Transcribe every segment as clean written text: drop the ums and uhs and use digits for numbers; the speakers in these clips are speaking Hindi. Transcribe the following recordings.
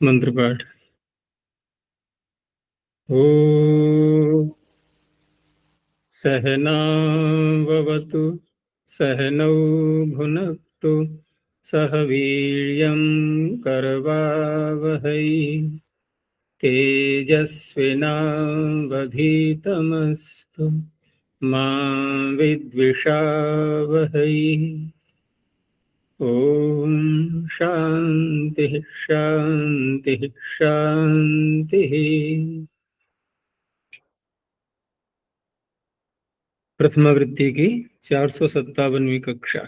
मंत्र पाठ। ओ सहनावतु सहनौ भुनक्तु सह वीर्यं करवावहै तेजस्विनावधीतमस्तु मा विद्विषावहै। ओम शांति शांति शांति। प्रथमावृत्ति की 457वीं कक्षा।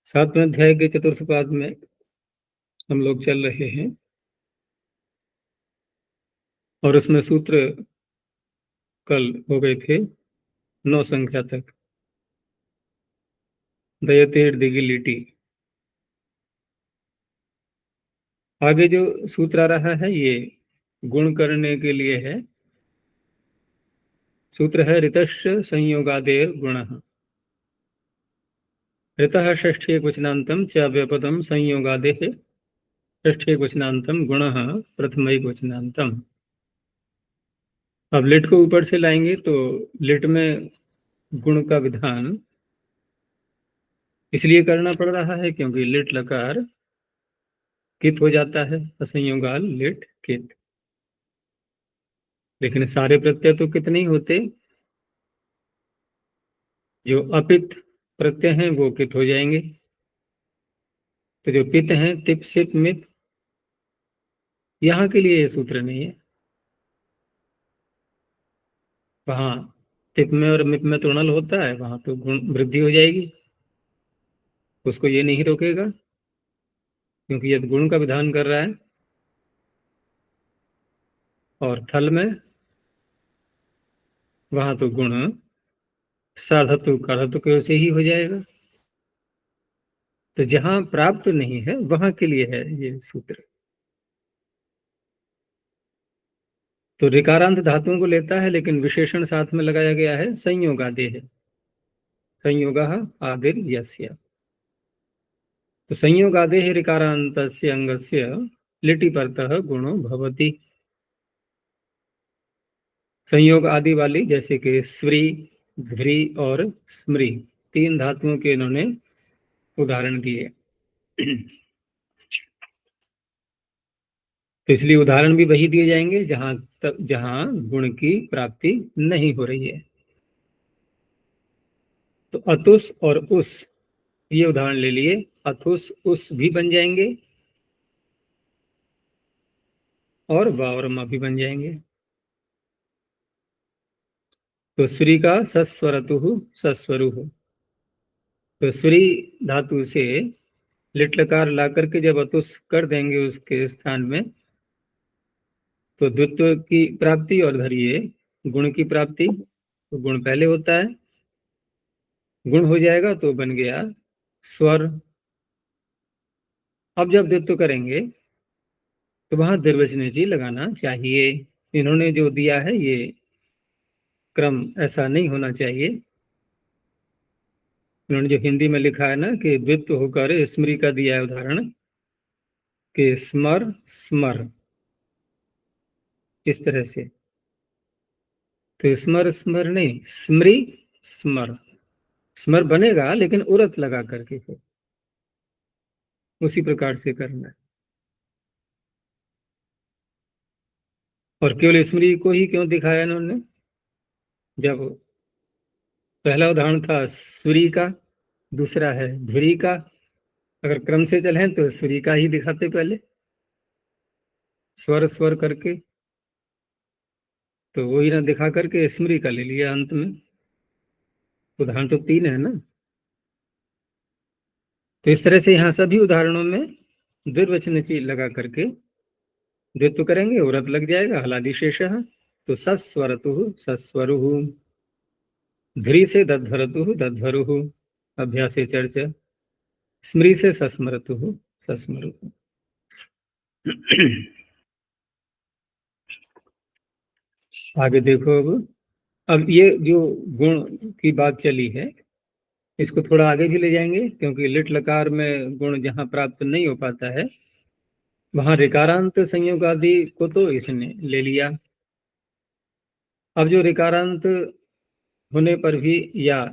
7वें अध्याय के चतुर्थ पाद में हम लोग चल रहे हैं और उसमें सूत्र कल हो गए थे 9 संख्या तक। दयतेर दिगिलिटी। आगे जो सूत्र आ रहा है ये गुण करने के लिए है। सूत्र है ऋतस्य संयोगादेर गुणः। ऋतः षष्ठी वचनांतम च व्यापदम संयोगादेः षष्ठी वचनांतम गुणः प्रथमैक वचनांतम। अब लिट को ऊपर से लाएंगे तो लिट में गुण का विधान इसलिए करना पड़ रहा है क्योंकि लिट लकार कित हो जाता है, असंयोगाल लिट कित। लेकिन सारे प्रत्यय तो कित नहीं होते, जो अपित प्रत्यय हैं वो कित हो जाएंगे। तो जो पित हैं तिप सिप मित, यहाँ के लिए ये सूत्र नहीं है। वहां तिप में और मित में तृणल होता है, वहां तो गुण वृद्धि हो जाएगी, उसको ये नहीं रोकेगा क्योंकि ये गुण का विधान कर रहा है। और ठल में वहां तो गुण साधतु काढ़तु के से ही हो जाएगा। तो जहां प्राप्त नहीं है वहां के लिए है ये सूत्र। तो ऋकारांत धातुओं को लेता है लेकिन विशेषण साथ में लगाया गया है संयोगादेः। संयोगः आदिर यस्य। तो संयोगादेः ऋकारान्तस्य अंगस्य लिटि परतः गुणो भवति। संयोग आदि वाली जैसे कि स्व्री ध्री और स्मृ, 3 धातुओं के इन्होंने उदाहरण दिए। तो इसलिए उदाहरण भी वही दिए जाएंगे जहां गुण की प्राप्ति नहीं हो रही है। तो अतुस और उस, ये उदाहरण ले लिए। अथुस उस भी बन जाएंगे और वा और मा भी बन जाएंगे। तो श्री का सस्वरतु सस्वरु। तो श्री धातु से लिट लकार ला करके जब अतुस कर देंगे उसके स्थान में, तो द्वित्व की प्राप्ति और धरिए गुण की प्राप्ति। तो गुण पहले होता है, गुण हो जाएगा तो बन गया स्वर। अब जब द्वित्व करेंगे तो वहां द्विवचन जी लगाना चाहिए। इन्होंने जो दिया है ये क्रम ऐसा नहीं होना चाहिए। उन्होंने जो हिंदी में लिखा है ना कि द्वित्व होकर स्मृति का दिया है उदाहरण कि स्मर स्मर, इस तरह से। तो स्मर स्मर नहीं, स्मृ स्मर। स्मर बनेगा लेकिन उरत लगा करके फिर उसी प्रकार से करना है। और केवल स्मृति को ही क्यों दिखाया इन्होंने? जब पहला उदाहरण था सूर्य का, दूसरा है ध्री का, अगर क्रम से चलें तो सूर्य का ही दिखाते पहले स्वर स्वर करके, तो वही ना दिखा करके स्मृति का ले लिया अंत में। उदाहरण तो 3 है ना। तो इस तरह से यहाँ सभी उदाहरणों में द्विवचन चीज लगा करके द्वित्व करेंगे, औरत लग जाएगा हलादि शेष। तो सस्वरतु सस्वरु, ध्री से दध्वरतु दध्वरु, अभ्यास चर्चा। स्मृति से सस्मरतु सस्मरु। आगे देखो। अब ये जो गुण की बात चली है इसको थोड़ा आगे भी ले जाएंगे, क्योंकि लिट लकार में गुण जहाँ प्राप्त नहीं हो पाता है वहां ऋकारांत संयोग आदि को तो इसने ले लिया। अब जो ऋकारांत होने पर भी या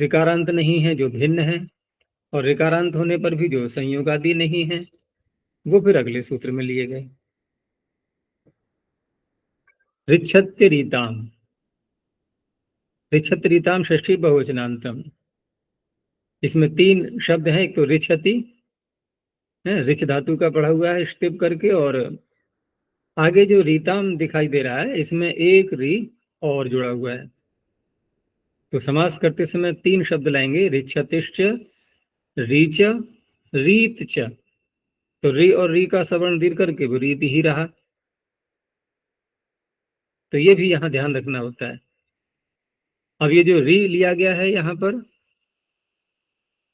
ऋकारांत नहीं है जो भिन्न है, और ऋकारांत होने पर भी जो संयोग आदि नहीं है, वो फिर अगले सूत्र में लिए गए। ऋच्छत्य रीताम, ऋच्छत्य रीताम षष्ठी बहुवचनांतम, इसमें 3 शब्द हैं। एक तो ऋच्छति है, ऋच धातु का पढ़ा हुआ है स्टिप करके, और आगे जो रीताम दिखाई दे रहा है इसमें एक री और जुड़ा हुआ है। तो समास करते समय 3 शब्द लाएंगे, ऋच्छतिश्च, रीच, रीत च। तो री और री का सवर्ण दीर्घ करके वो रीत ही रहा। तो ये भी यहाँ ध्यान रखना होता है। अब ये जो री लिया गया है यहाँ पर,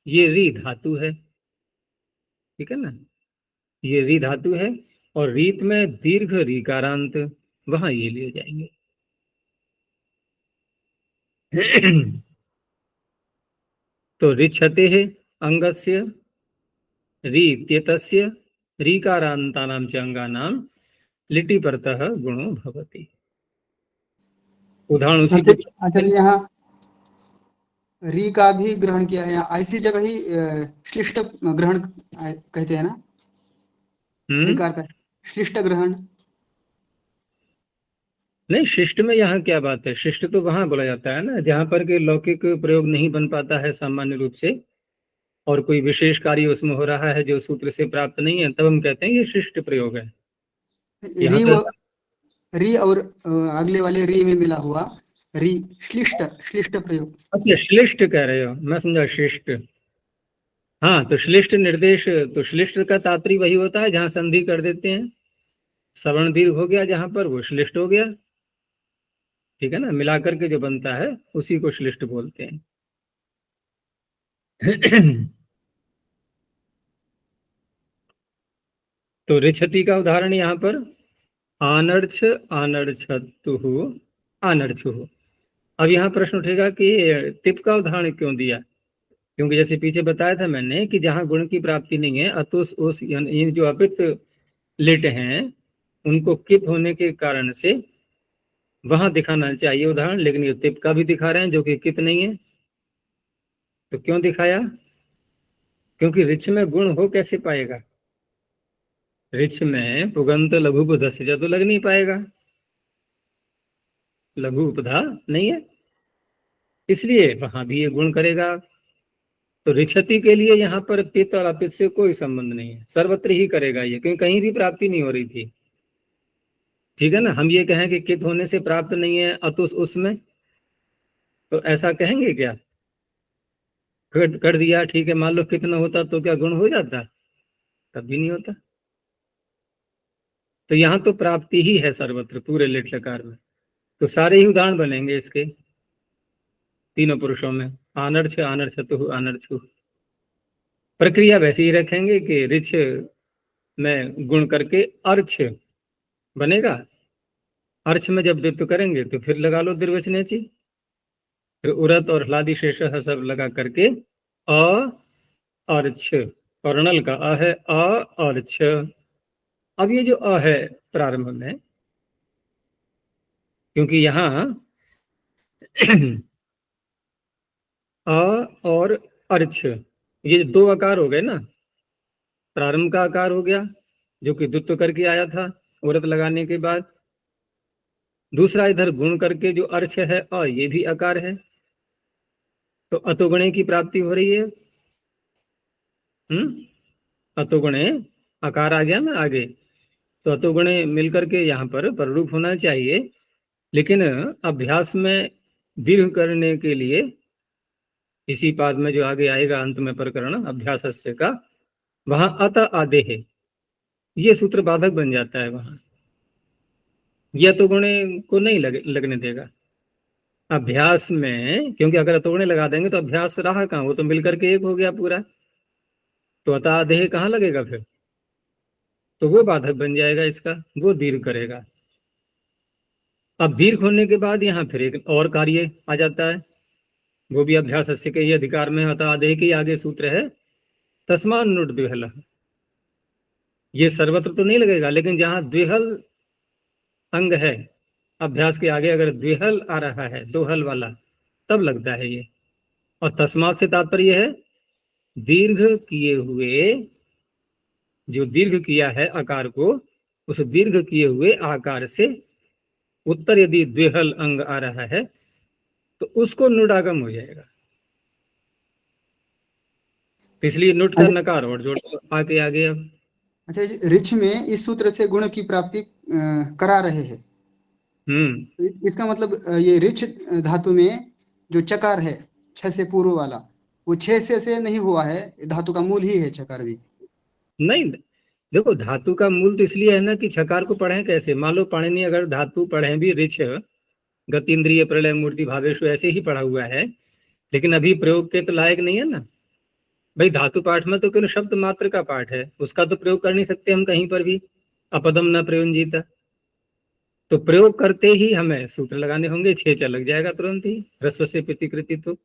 ये री धातु है, ठीक है ना, ये री धातु है, और रीत में दीर्घ रीकारांत, वहां ये लिए जाएंगे। तो ऋच्छते है अंगस्य रीत्येतस्य रीकारांतानां च अंगानां लिटि परतः गुणो भवति। उदाहरण उसी को आचार्य यहाँ री का भी ग्रहण किया है, यहाँ ऐसी जगह ही श्लिष्ट ग्रहण कहते हैं ना, ऋकार का श्लिष्ट ग्रहण। नहीं, शिष्ट में यहाँ क्या बात है, शिष्ट तो वहां बोला जाता है ना जहां पर के लौकिक प्रयोग नहीं बन पाता है सामान्य रूप से, और कोई विशेष कार्य उसमें हो रहा है जो सूत्र से प्राप्त नहीं है, तब हम कहते हैं ये शिष्ट प्रयोग है। री और अगले वाले री में मिला हुआ री, श्लिष्ट, श्लिष्ट प्रयोग। अच्छा, श्लिष्ट कह रहे हो, मैं समझा शिष्ट। हाँ, तो श्लिष्ट निर्देश, तो श्लिष्ट का तात्पर्य वही होता है जहां संधि कर देते हैं, सवर्ण दीर्घ हो गया जहां पर, वो श्लिष्ट हो गया, ठीक है ना, मिलाकर के जो बनता है उसी को श्लिष्ट बोलते हैं। तो ऋच्छति का उदाहरण यहाँ पर आनर्छ आनर्छतुः आनर्छुः। अब यहाँ प्रश्न उठेगा कि तिप का उदाहरण क्यों दिया, क्योंकि जैसे पीछे बताया था मैंने कि जहां गुण की प्राप्ति नहीं है, अतुस उस ये जो अपित लिट हैं उनको किप होने के कारण से वहां दिखाना चाहिए उदाहरण, लेकिन ये तिप का भी दिखा रहे हैं जो कि किप नहीं है। तो क्यों दिखाया, क्योंकि ऋक्ष में गुण हो कैसे पाएगा, ऋक्ष में पुगंत लघु उपधा से तो लग नहीं पाएगा, लघु उपधा नहीं है, इसलिए वहां भी ये गुण करेगा। तो ऋक्षति के लिए यहाँ पर पित्त और अपित से कोई संबंध नहीं है, सर्वत्र ही करेगा ये, क्योंकि कहीं भी प्राप्ति नहीं हो रही थी, ठीक है ना। हम ये कहें कि कित होने से प्राप्त नहीं है अतुस उसमें, तो ऐसा कहेंगे क्या, कर दिया ठीक है, मान लो कितना होता तो क्या गुण हो जाता, तब भी नहीं होता। तो यहाँ तो प्राप्ति ही है सर्वत्र पूरे लिट लकार में। तो सारे ही उदाहरण बनेंगे इसके तीनों पुरुषों में, आनर्छ आनर्छतु आनर्छु। प्रक्रिया वैसे ही रखेंगे कि ऋछ में गुण करके अर्छ बनेगा, अर्छ में जब द्वित्व करेंगे तो फिर लगा लो द्विवचनेची, फिर उरत और हलादि शेष सब लगा करके अर्छ, और नल का अ है अर्छ। अब ये जो अ है प्रारंभ में, क्योंकि यहाँ अ और अर्छ ये 2 आकार हो गए ना, प्रारंभ का आकार हो गया जो कि द्वित्व करके आया था उरत लगाने के बाद, दूसरा इधर गुण करके जो अर्छ है ये भी आकार है, तो अतोगुणे की प्राप्ति हो रही है। अतोगुणे आकार आ गया ना आगे, तो अतोगुणे मिलकर के यहाँ पर पररूप होना चाहिए, लेकिन अभ्यास में दीर्घ करने के लिए इसी पाद में जो आगे आएगा अंत में प्रकरण अभ्यासस्य का, वहां अत आदे है, ये सूत्र बाधक बन जाता है वहां, यह तो गुणे को नहीं लगने देगा अभ्यास में, क्योंकि अगर अतोगुणे लगा देंगे तो अभ्यास रहा कहाँ, वो तो मिलकर के एक हो गया पूरा, तो अतादेह कहाँ लगेगा फिर, तो वो बाधक बन जाएगा इसका, वो दीर्घ करेगा। अब दीर्घ होने के बाद यहाँ फिर एक और कार्य आ जाता है, वो भी अभ्यास अस्य के ही अधिकार में अतः आदेह के आगे सूत्र है तस्मान् नुट द्विहल। ये सर्वत्र तो नहीं लगेगा, लेकिन जहां द्विहल अंग है अभ्यास के आगे अगर द्विहल आ रहा है, दो हल वाला, तब लगता है ये। और तस्मात् से तात्पर्य है दीर्घ किए हुए, जो दीर्घ किया है आकार को, उस दीर्घ किए हुए आकार से उत्तर यदि द्विहल अंग आ रहा है तो उसको नुडागम हो जाएगा। इसलिए नुट का नकार और जोड़ आके आगे। अब अच्छा जी, ऋच में इस सूत्र से गुण की प्राप्ति करा रहे हैं। इसका मतलब ये ऋच धातु में जो चकार है छ से पूर्व वाला, वो छह से नहीं हुआ है, धातु का मूल ही है चकार भी। नहीं, देखो धातु का मूल तो इसलिए है ना कि छकार को पढ़े कैसे। मान लो पाणिनि अगर धातु पढ़े भी ऋच गति इंद्रिय प्रलय मूर्ति भावेशु ऐसे ही पढ़ा हुआ है, लेकिन अभी प्रयोग के तो लायक नहीं है ना भाई। धातु पाठ में तो केवल शब्द मात्र का पाठ है, उसका तो प्रयोग कर नहीं सकते हम कहीं पर भी। अपदम न प्रयोंजीता, तो प्रयोग करते ही हमें सूत्र लगाने होंगे। छेच लग जाएगा तुरंत ही, ह्रस्व से प्रतिकृति तो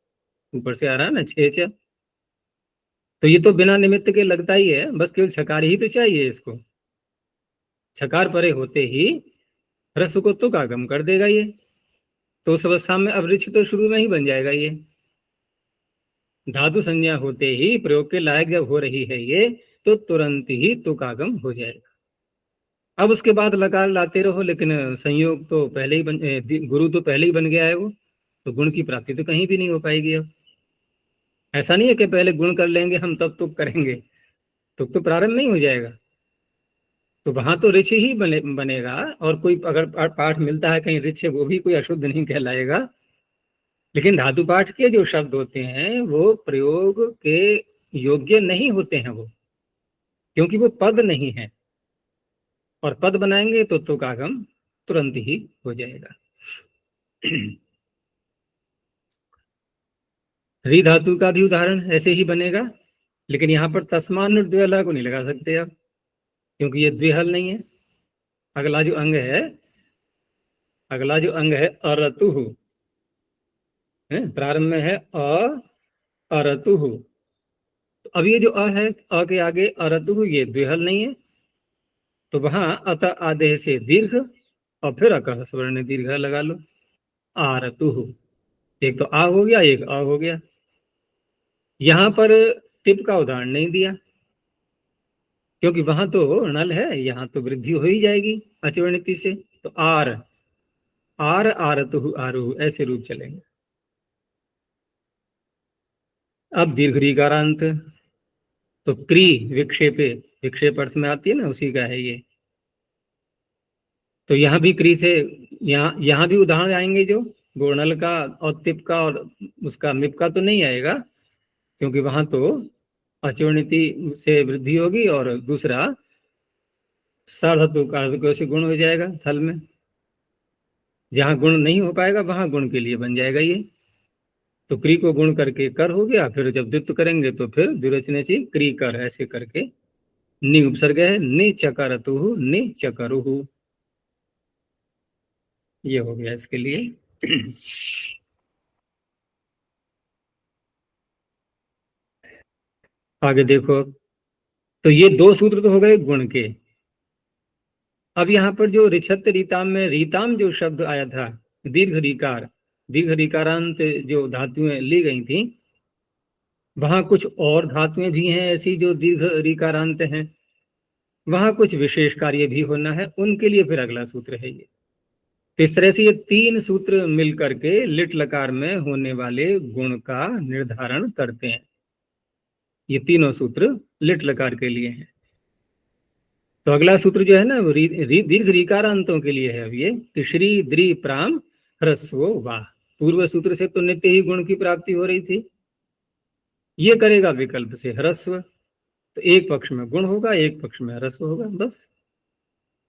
ऊपर से आ रहा है ना छेच। तो ये तो बिना निमित्त के लगता ही है, बस केवल छकार ही तो चाहिए इसको। छकार परे होते ही ह्रस्व को तुक आगम कर देगा ये, तो उस अवस्था में अवृक्ष तो शुरू में ही बन जाएगा ये। धातु संज्ञा होते ही प्रयोग के लायक जब हो रही है ये, तो तुरंत ही तुक आगम हो जाएगा। अब उसके बाद लकार लाते रहो, लेकिन संयोग तो पहले ही गुरु तो पहले ही बन गया है वो, तो गुण की प्राप्ति तो कहीं भी नहीं हो पाएगी। अब ऐसा नहीं है कि पहले गुण कर लेंगे हम तब तुक करेंगे, तुक तो प्रारंभ नहीं हो जाएगा। तो वहां तो ऋच ही बनेगा। और कोई अगर पाठ मिलता है कहीं ऋच, वो भी कोई अशुद्ध नहीं कहलाएगा। लेकिन धातु पाठ के जो शब्द होते हैं वो प्रयोग के योग्य नहीं होते हैं वो, क्योंकि वो पद नहीं है। और पद बनाएंगे तो तुक आगम तुरंत ही हो जाएगा। री धातु का भी उदाहरण ऐसे ही बनेगा, लेकिन यहाँ पर तस्मान द्विहला को नहीं लगा सकते अब, क्योंकि ये द्विहल नहीं है। अगला जो अंग है अरतु, प्रारंभ में है अरतु। तो अब ये जो अ है, अ के आगे अरतु, ये द्विहल नहीं है, तो वहां अत आदेश से दीर्घ और फिर अकह स्वर्ण दीर्घ लगा लो, आरतु। एक तो आ हो गया, एक अ हो गया। यहां पर टिप का उदाहरण नहीं दिया, क्योंकि वहां तो नल है, यहाँ तो वृद्धि हो ही जाएगी अचवर्णिति से। तो आरतु आरु ऐसे रूप चलेंगे। अब दीर्घ रीकारांत, तो क्री विक्षेपे, विक्षेप अर्थ में आती है ना, उसी का है ये। तो यहाँ भी क्री से, यहाँ भी उदाहरण आएंगे जो गोर्णल का और तिप का और उसका मिप का तो नहीं आएगा, क्योंकि वहां तो अचवर्णिति से वृद्धि होगी और दूसरा साधतु का से गुण हो जाएगा थल में। जहां गुण नहीं हो पाएगा वहां गुण के लिए बन जाएगा ये। तो क्री को गुण करके कर हो गया, फिर जब द्वित्व करेंगे तो फिर द्विरचने ची क्री कर ऐसे करके नि उपसर्ग है, नि चकारतु नि चकरुहु, ये हो गया इसके लिए। आगे देखो, तो ये दो सूत्र तो हो गए गुण के। अब यहाँ पर जो ऋछत रीताम में रीताम जो शब्द आया था, दीर्घ रीकार, दीर्घ रीकारांत जो धातुएं ली गई थी, वहां कुछ और धातुएं भी हैं ऐसी जो दीर्घ रीकारांत हैं, वहां कुछ विशेष कार्य भी होना है, उनके लिए फिर अगला सूत्र है ये। तो इस तरह से ये तीन सूत्र मिल करके लिट लकार में होने वाले गुण का निर्धारण करते हैं। ये तीनों सूत्र लिट लकार के लिए हैं। तो अगला सूत्र जो है ना वो दीर्घ रीकारांतों के लिए है। अब ये कि श्री द्रि प्राम ह्रस्व वाह, पूर्व सूत्र से तो नित्य ही गुण की प्राप्ति हो रही थी, ये करेगा विकल्प से ह्रस्व, तो एक पक्ष में गुण होगा, एक पक्ष में ह्रस्व होगा। बस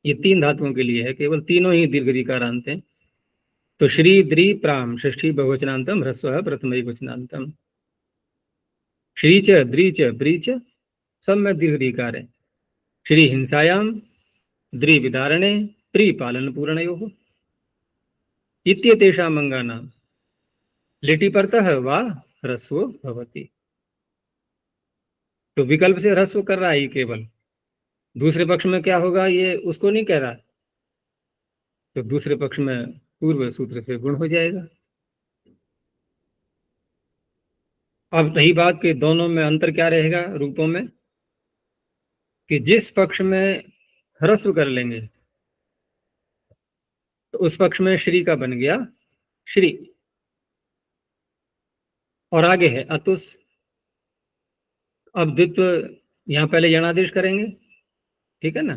ये तीन धातुओं के लिए है, केवल तीनों ही दीर्घ रीकारांत हैं। तो श्री द्रि प्राम षष्ठी बहुवचनांतम ह्रस्व प्रथम वचनांतम, श्री च द्रि च ब्री च सब में दीर्घ रीकार है। श्री हिंसायाम द्रि विदारणे प्री पालन पूर्णयो इत्यतेषाम अंगानाम, लिटि परतः वा ह्रस्वो भवति। तो विकल्प से ह्रस्व कर रहा है ये केवल, दूसरे पक्ष में क्या होगा ये उसको नहीं कह रहा, तो दूसरे पक्ष में पूर्व सूत्र से गुण हो जाएगा। अब रही बात कि दोनों में अंतर क्या रहेगा रूपों में, कि जिस पक्ष में ह्रस्व कर लेंगे तो उस पक्ष में श्री का बन गया श्री, और आगे है अतुस। अब द्वित्व यहां पहले यणादेश करेंगे, ठीक है ना,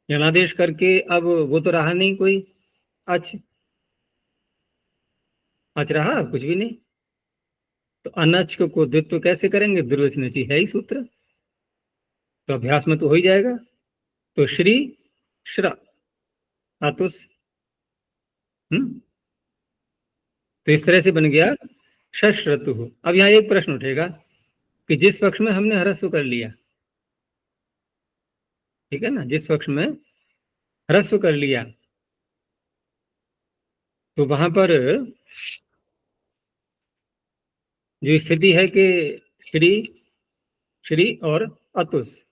यणादेश करके अब वो तो रहा नहीं कोई अच, अच रहा कुछ भी नहीं, तो अनच को द्वित्व कैसे करेंगे, दुर्वचनची है ही सूत्र, तो अभ्यास में तो हो ही जाएगा। तो श्री श्रा अतुस, तो इस तरह से बन गया शश्रतु। अब यहाँ एक प्रश्न उठेगा कि जिस पक्ष में हमने ह्रस्व कर लिया, ठीक है ना, जिस पक्ष में ह्रस्व कर लिया तो वहां पर जो स्थिति है कि श्री श्री और अतुस,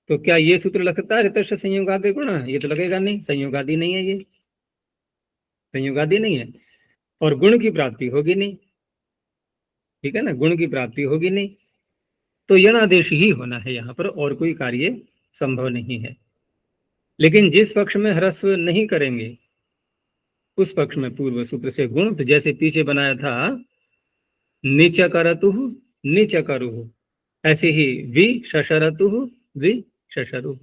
तो क्या ये सूत्र लगता है ऋतस्य संयोगादि गुण, ये तो लगेगा नहीं, संयोगादि नहीं है, ये संयोगादि नहीं है, और गुण की प्राप्ति होगी नहीं, ठीक है ना, गुण की प्राप्ति होगी नहीं, तो यणादेश ही होना है यहाँ पर, और कोई कार्य संभव नहीं है। लेकिन जिस पक्ष में ह्रस्व नहीं करेंगे उस पक्ष में पूर्व सूत्र से गुण, तो जैसे पीछे बनाया था नीचकरतु नीचकरुः, ऐसे ही वि शशरतु वि शशरु,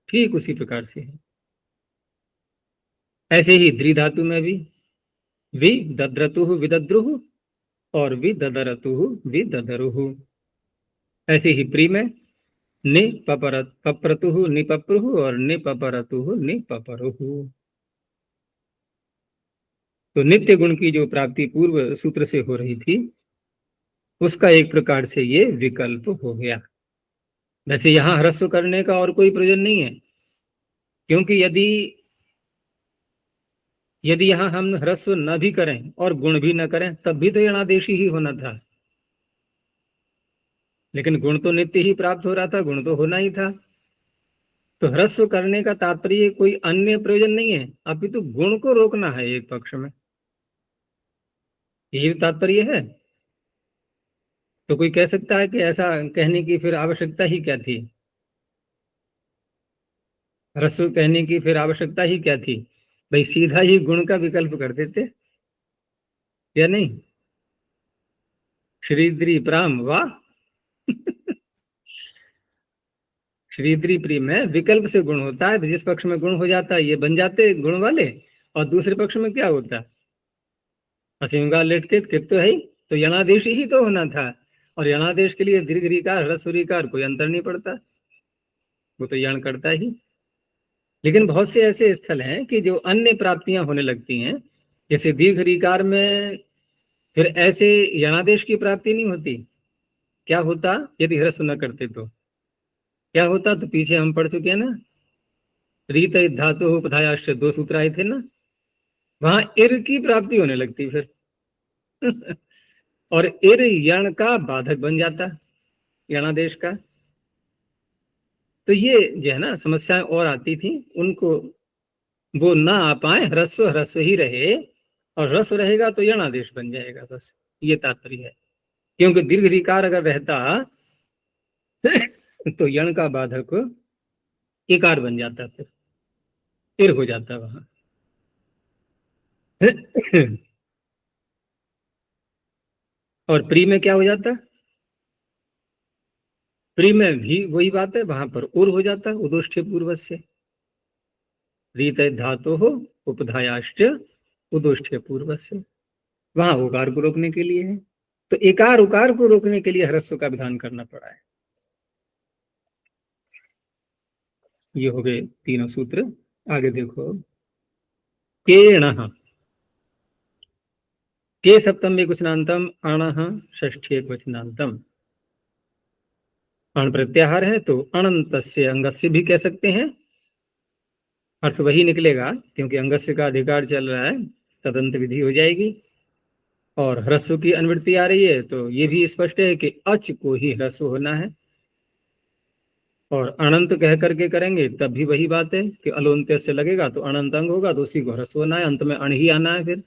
ठीक उसी प्रकार से है। ऐसे ही द्रि धातु में भी वि दद्रतु विदद्रुः और वि ददरतु वि ददरुः। ऐसे ही प्री में नि पप्रतु निपप्रुः और निपपरतु निपपरुः। तो नित्य गुण की जो प्राप्ति पूर्व सूत्र से हो रही थी उसका एक प्रकार से ये विकल्प हो गया। वैसे यहां ह्रस्व करने का और कोई प्रयोजन नहीं है, क्योंकि यदि यहां हम ह्रस्व न भी करें और गुण भी न करें तब भी तो यणादेशी ही होना था, लेकिन गुण तो नित्य ही प्राप्त हो रहा था, गुण तो होना ही था। तो ह्रस्व करने का तात्पर्य कोई अन्य प्रयोजन नहीं है, अपितु गुण को रोकना है एक पक्ष में, यही तात्पर्य है। तो कोई कह सकता है कि ऐसा कहने की फिर आवश्यकता ही क्या थी, ह्रस्व कहने की फिर आवश्यकता ही क्या थी, भाई सीधा ही गुण का विकल्प कर देते या नहीं। श्रीद्री प्राम वाह श्रीद्री प्री में विकल्प से गुण होता है, तो जिस पक्ष में गुण हो जाता है ये बन जाते गुण वाले, और दूसरे पक्ष में क्या होता है असिंगा लेटकित कित तो है ही, तो यणादेश ही तो होना था, और यणादेश के लिए दीर्घ रीकार ह्रस्व रीकार कोई अंतर नहीं पड़ता, वो तो यण करता ही। लेकिन बहुत से ऐसे स्थल हैं कि जो अन्य प्राप्तियां होने लगती हैं, जैसे दीर्घ रीकार में फिर ऐसे यणादेश की प्राप्ति नहीं होती। क्या होता यदि ह्रस्व न करते तो क्या होता, तो पीछे हम पढ़ चुके हैं ना, रीत धातु उपधायाश्च दो सूत्र आए थे ना, वहां इर की प्राप्ति होने लगती फिर और इर यण का बाधक बन जाता यणादेश का। तो ये जो है ना समस्याएं और आती थी, उनको वो ना आ पाए, ह्रस्व ह्रस्व ही रहे, और ह्रस्व रहेगा तो यणादेश बन जाएगा, बस ये तात्पर्य है। क्योंकि दीर्घ रीकार अगर रहता तो यण का बाधक इकार बन जाता, फिर तिर हो जाता वहां और प्री में क्या हो जाता, प्री में भी वही बात है, वहां पर उर हो जाता उदोष्ठ्य पूर्व से, रीत धातु हो उपधायाश्च उदोष्ठ्य पूर्व से, वहां उकार को रोकने के लिए है, तो एकार उकार को रोकने के लिए ह्रस्व का विधान करना पड़ा है। ये हो गए तीनों सूत्र। आगे देखो, केणः, के सप्तम एकवचनांतम, अणः षष्ठी एकवचनांतम। अण प्रत्याहार है तो अनंतस्य अंगस्य भी कह सकते हैं, अर्थ वही निकलेगा क्योंकि अंगस्य का अधिकार चल रहा है, तदंत विधि हो जाएगी। और ह्रस्व की अनुवृत्ति आ रही है तो ये भी स्पष्ट है कि अच को ही ह्रस्व होना है। और अनंत कह करके करेंगे तब भी वही बात है कि अलोन्त्य से लगेगा तो अनंत अंग होगा, तो उसी को ह्रस्व होना है, अंत में अण ही आना है फिर।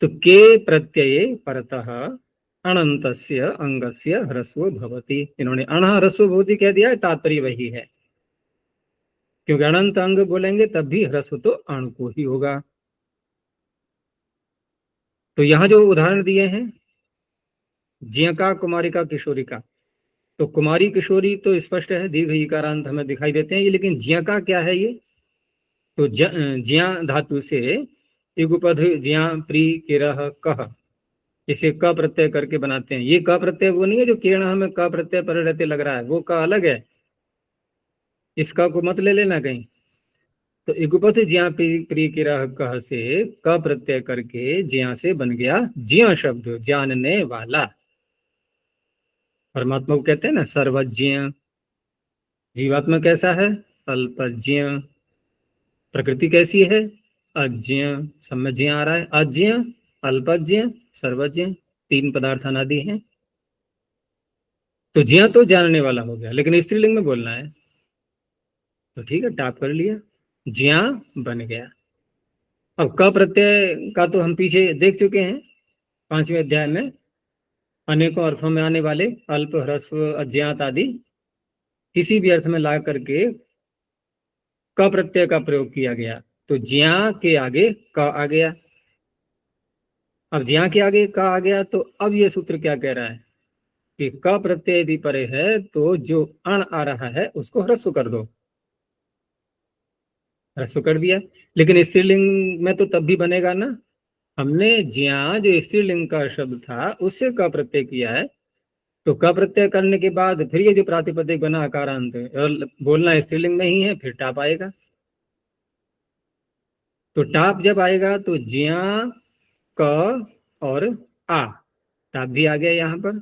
तो के प्रत्यये परतः अनंतस्य अंगस्य ह्रस्व भवति। इन्होंने अण ह्रस्व भवति कह दिया है, तात्पर्य वही है, क्योंकि अनंत अंग बोलेंगे तब भी ह्रस्व तो अण को ही होगा। तो यहां जो उदाहरण दिए हैं ज्ञका, कुमारिका, किशोरी का, तो कुमारी किशोरी तो स्पष्ट है, दीर्घ इकारांत हमें दिखाई देते हैं ये, लेकिन ज्ञका क्या है ये? तो ज्ञा धातु से युगपद ज्ञा प्री किरह कह, इसे क प्रत्यय करके बनाते हैं। ये क प्रत्यय वो नहीं है जो किरण हमें क प्रत्यय पर रहते लग रहा है, वो क अलग है, इसका को मत ले लेना कहीं। तो इगुपथ ज्या प्री किरह कह से क प्रत्यय करके ज्या से बन गया ज्या शब्द, जानने वाला। परमात्मा को कहते हैं ना सर्वज्ञ। जीवात्मा कैसा है? अल्पज्ञ। प्रकृति कैसी है? अज्ञ। सब में ज्ञ आ रहा है, अज्ञ, अल्पज्ञ, सर्वज्ञ, तीन पदार्थ अनादि हैं। तो ज्ञ तो जानने वाला हो गया, लेकिन स्त्रीलिंग में बोलना है तो ठीक है, टाप कर लिया, ज्ञा बन गया। अब क प्रत्यय का तो हम पीछे देख चुके हैं 5वें अध्याय में, अनेकों अर्थों में आने वाले अल्प, ह्रस्व, अज्ञात आदि किसी भी अर्थ में ला करके क प्रत्यय का प्रयोग किया गया। तो ज्या के आगे क आ गया। अब ज्या के आगे क आ गया तो अब ये सूत्र क्या कह रहा है कि क प्रत्यय यदि परे है तो जो अण आ रहा है उसको ह्रस्व कर दो, ह्रस्व कर दिया। लेकिन स्त्रीलिंग में तो तब भी बनेगा ना, हमने ज्या जो स्त्रीलिंग का शब्द था उससे क प्रत्यय किया है, तो क प्रत्यय करने के बाद फिर ये जो प्रातिपदिक बना अकारांत और बोलना स्त्रीलिंग में ही है, फिर टाप आएगा। तो टाप जब आएगा तो ज्या, क और आ, टाप भी आ गया यहाँ पर।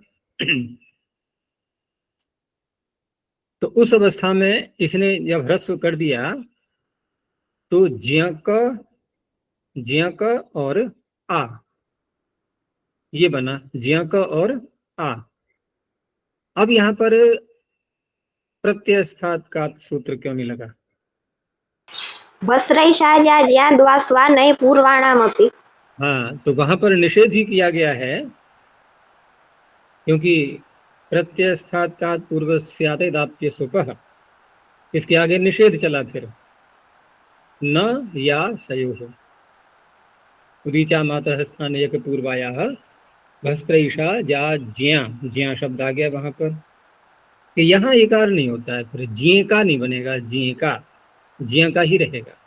तो उस अवस्था में इसने जब ह्रस्व कर दिया तो ज्यक, ज्यक और आ, ये बना ज्यक और आ। अब यहाँ पर प्रत्ययस्थात का सूत्र क्यों नहीं लगा? भस्रैषा ज्या द्वा स्वा नए पूर्वाणामपि। हाँ, तो वहां पर निषेध ही किया गया है, क्योंकि प्रत्ययस्थात का पूर्व स्यादेदाप्य सुपः, इसके आगे निषेध चला फिर न या सयोः। उदीचा मातः स्थान एक पूर्वायाः भस्त्रैषा जा ज्या, ज्या शब्द आ गया वहां पर कि यहाँ एकार नहीं होता है, फिर ज्ये का नहीं बनेगा, ज्ये का, ज्या का ही रहेगा।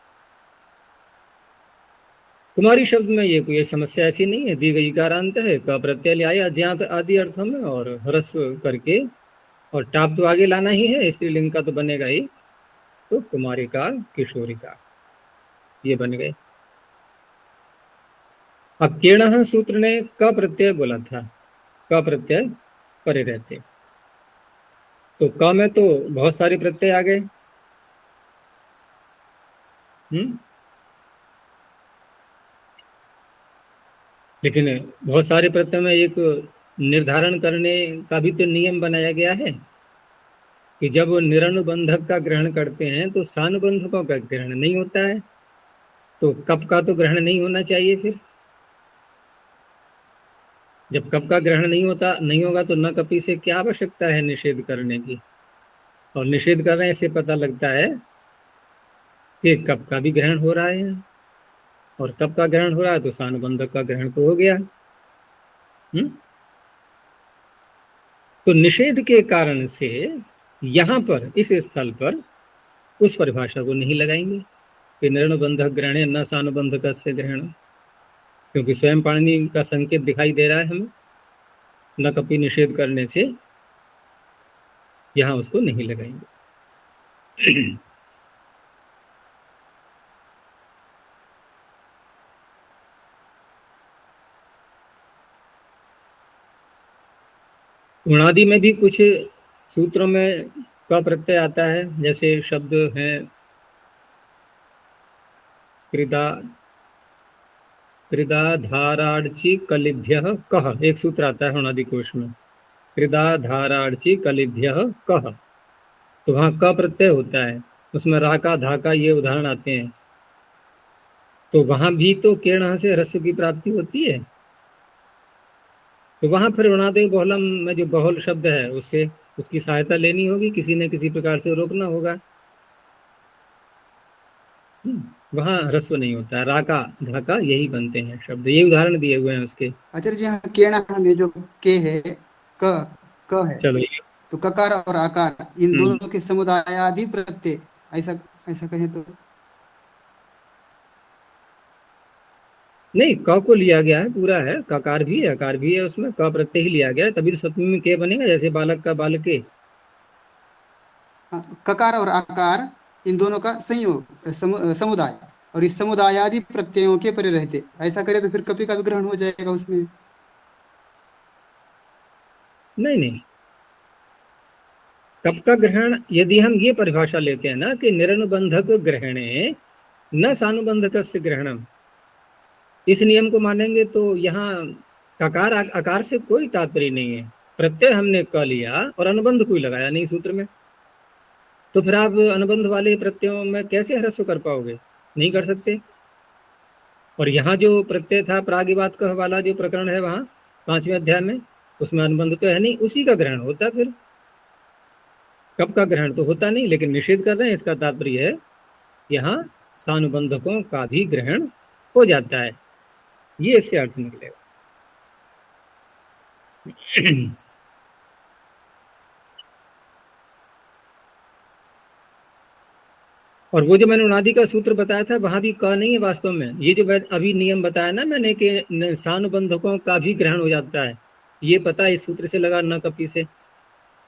कुमारी शब्द में ये कोई समस्या ऐसी नहीं है, दी गई कारांत है, का प्रत्यय ले आया ज्ञात आदि अर्थों में और ह्रस्व करके, और टाप तो आगे लाना ही है, स्त्रीलिंग का तो बनेगा ही। तो कुमारी का, किशोरी का, ये बन गए। अब किरण सूत्र ने क प्रत्यय बोला था, क प्रत्यय परे रहते, तो क में तो बहुत सारे प्रत्यय आ गए। लेकिन बहुत सारे प्रत्यय में एक निर्धारण करने का भी तो नियम बनाया गया है कि जब निरनुबंधक का ग्रहण करते हैं तो सानुबंधकों का ग्रहण नहीं होता है, तो कप का तो ग्रहण नहीं होना चाहिए। फिर जब कप का ग्रहण नहीं होगा तो न कपी से क्या आवश्यकता है निषेध करने की, और निषेध करने से पता लगता है कि कप का भी ग्रहण हो रहा है, और कप का ग्रहण हो रहा है तो सानुबंधक का ग्रहण तो हो गया। तो निषेध के कारण से यहाँ पर इस स्थल पर उस परिभाषा को नहीं लगाएंगे कि निरनुबंधक ग्रहण न सानुबंधक से ग्रहण, क्योंकि स्वयं पाणिनि का संकेत दिखाई दे रहा है हमें, न कपि निषेध करने से यहाँ उसको नहीं लगाएंगे। उणादि में भी कुछ सूत्रों में का प्रत्यय आता है, जैसे शब्द हैं कृदा, कृदाधारार्ची कलिभ्य कह, एक सूत्र आता है अनादि कोश में, कृदाधारार्ची कलिभ्य कह, तो वहाँ क प्रत्यय होता है, उसमें रा का धा का ये उदाहरण आते हैं, तो वहां भी तो केर्ण से ह्रस्व की प्राप्ति होती है। तो वहां फिर वनादेव बहुलम में जो बहुल शब्द है उससे उसकी सहायता लेनी होगी, किसी न किसी प्रकार से रोकना होगा। वहां ह्रस्व नहीं होता है, राका धाका यही बनते हैं शब्द, ये उदाहरण दिए हुए हैं उसके। आचार्य जी यहाँ केणा में जो के है, क है, चलो तो ककार और आकार इन दोनों के समुदायादि प्रत्यय, ऐसा ऐसा कहें तो नहीं, क को लिया गया है, पूरा है, ककार भी है आकार भी है, उसमें क प्रत्यय ही लिया गया है, तभी तो सप्तमी में के बनेगा, जैसे बालक का बालके। ककार और आकार इन दोनों का संयोग समुदाय, और इस समुदायादि प्रत्ययों के परे रहते, ऐसा करे तो फिर कपि का भी ग्रहण हो जाएगा उसमें। नहीं नहीं, कप का ग्रहण यदि हम ये परिभाषा लेते हैं ना कि निरनुबंधक ग्रहणे न सानुबंधक से ग्रहणम, इस नियम को मानेंगे तो यहाँ ककार आकार से कोई तात्पर्य नहीं है, प्रत्यय हमने क लिया और अनुबंध कोई लगाया नहीं सूत्र में, तो फिर आप अनुबंध वाले प्रत्ययों में कैसे ह्रस्व कर पाओगे, नहीं कर सकते। और यहाँ जो प्रत्यय था प्रागिवात कह वाला जो प्रकरण है वहाँ 5वें अध्याय में, उसमें अनुबंध तो है नहीं, उसी का ग्रहण होता, फिर कब का ग्रहण तो होता नहीं, लेकिन निषेध कर रहे हैं, इसका तात्पर्य है यहाँ सानुबंधकों का भी ग्रहण हो जाता है, ये इससे अर्थ निकलेगा। और वो जो मैंने उनादि का सूत्र बताया था वहां भी क नहीं है वास्तव में, ये जो अभी नियम बताया ना मैंने कि सानुबंधकों का भी ग्रहण हो जाता है, ये पता इस सूत्र से लगा न कपि से।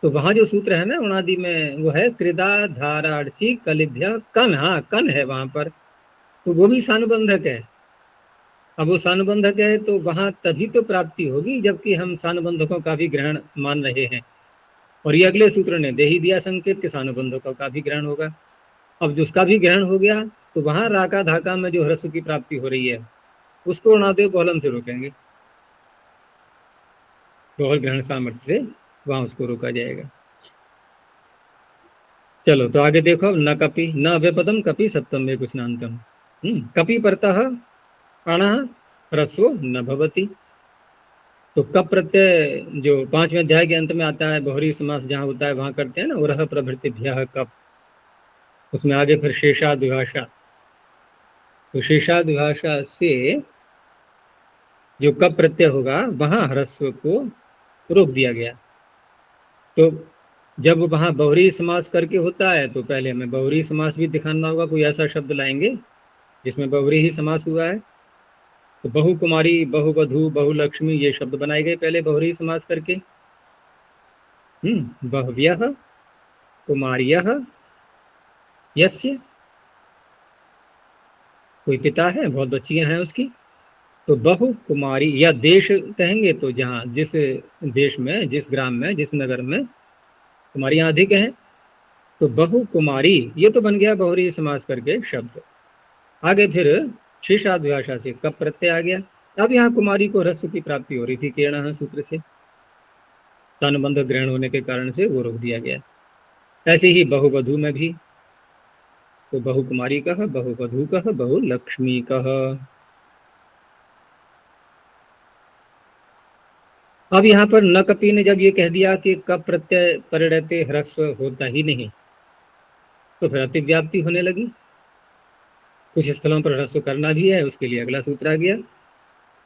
तो वहां जो सूत्र है ना उनादि में वो है कृदा धारार्ची कलिभ्य कन, हाँ कन है वहां पर, तो वो भी सानुबंधक है। अब वो सानुबंधक है तो वहां तभी तो प्राप्ति होगी जबकि हम सानुबंधकों का भी ग्रहण मान रहे हैं, और ये अगले सूत्र ने दे ही दिया संकेत कि सानुबंधकों का भी ग्रहण होगा। अब जिसका भी ग्रहण हो गया तो वहां राका धाका में जो ह्रस्व की प्राप्ति हो रही है उसको अनादेव बहुलम से रोकेंगे, बहुल ग्रहण सामर्थ्य से वहां उसको रोका जाएगा। चलो तो आगे देखो, न कपि न अव्यपदम कपि सप्तम में कुछ नान्तम, कपि परतः अणः ह्रस्वो न भवति। तो कप प्रत्यय जो 5वें अध्याय के अंत में आता है, बहुरी समास जहाँ होता है वहां करते हैं ना, उरह प्रभृतिभ्यः कप, उसमें आगे फिर शेषाद विभाषा, तो शेषाद विभाषा से जो कप प्रत्यय होगा वहां ह्रस्व को रोक दिया गया। तो जब वहां बहुरी समास करके होता है तो पहले हमें बहुरी समास भी दिखाना होगा, कोई ऐसा शब्द लाएंगे जिसमें बहुरी ही समास हुआ है। तो बहु कुमारी, बहुवधू, बहुलक्ष्मी ये शब्द बनाए गए पहले बहुरी समास करके। बहव्यः कुमार्यः यस्य, कोई पिता है बहुत बच्चियां हैं उसकी, तो बहु कुमारी, या देश कहेंगे तो जहाँ जिस देश में, जिस ग्राम में, जिस नगर में कुमारियां अधिक हैं, तो बहु कुमारी ये तो बन गया बहुरी समास करके शब्द। आगे फिर शेषाद विभाषा से कप प्रत्यय आ गया। अब यहाँ कुमारी को ह्रस्व की प्राप्ति हो रही थी केर्ण सूत्र से, तानुबंध ग्रहण होने के कारण से वो रोक दिया गया। ऐसे ही बहुवधू में भी, तो बहु कुमारी कह, बहुवधू कह, बहु लक्ष्मी कह। अब यहाँ पर न कपि ने जब ये कह दिया कि कप प्रत्यय परिणते ह्रस्व होता ही नहीं, तो फिर अतिव्याप्ति होने लगी, कुछ स्थलों पर ह्रस्व करना भी है, उसके लिए अगला सूत्र आ गया।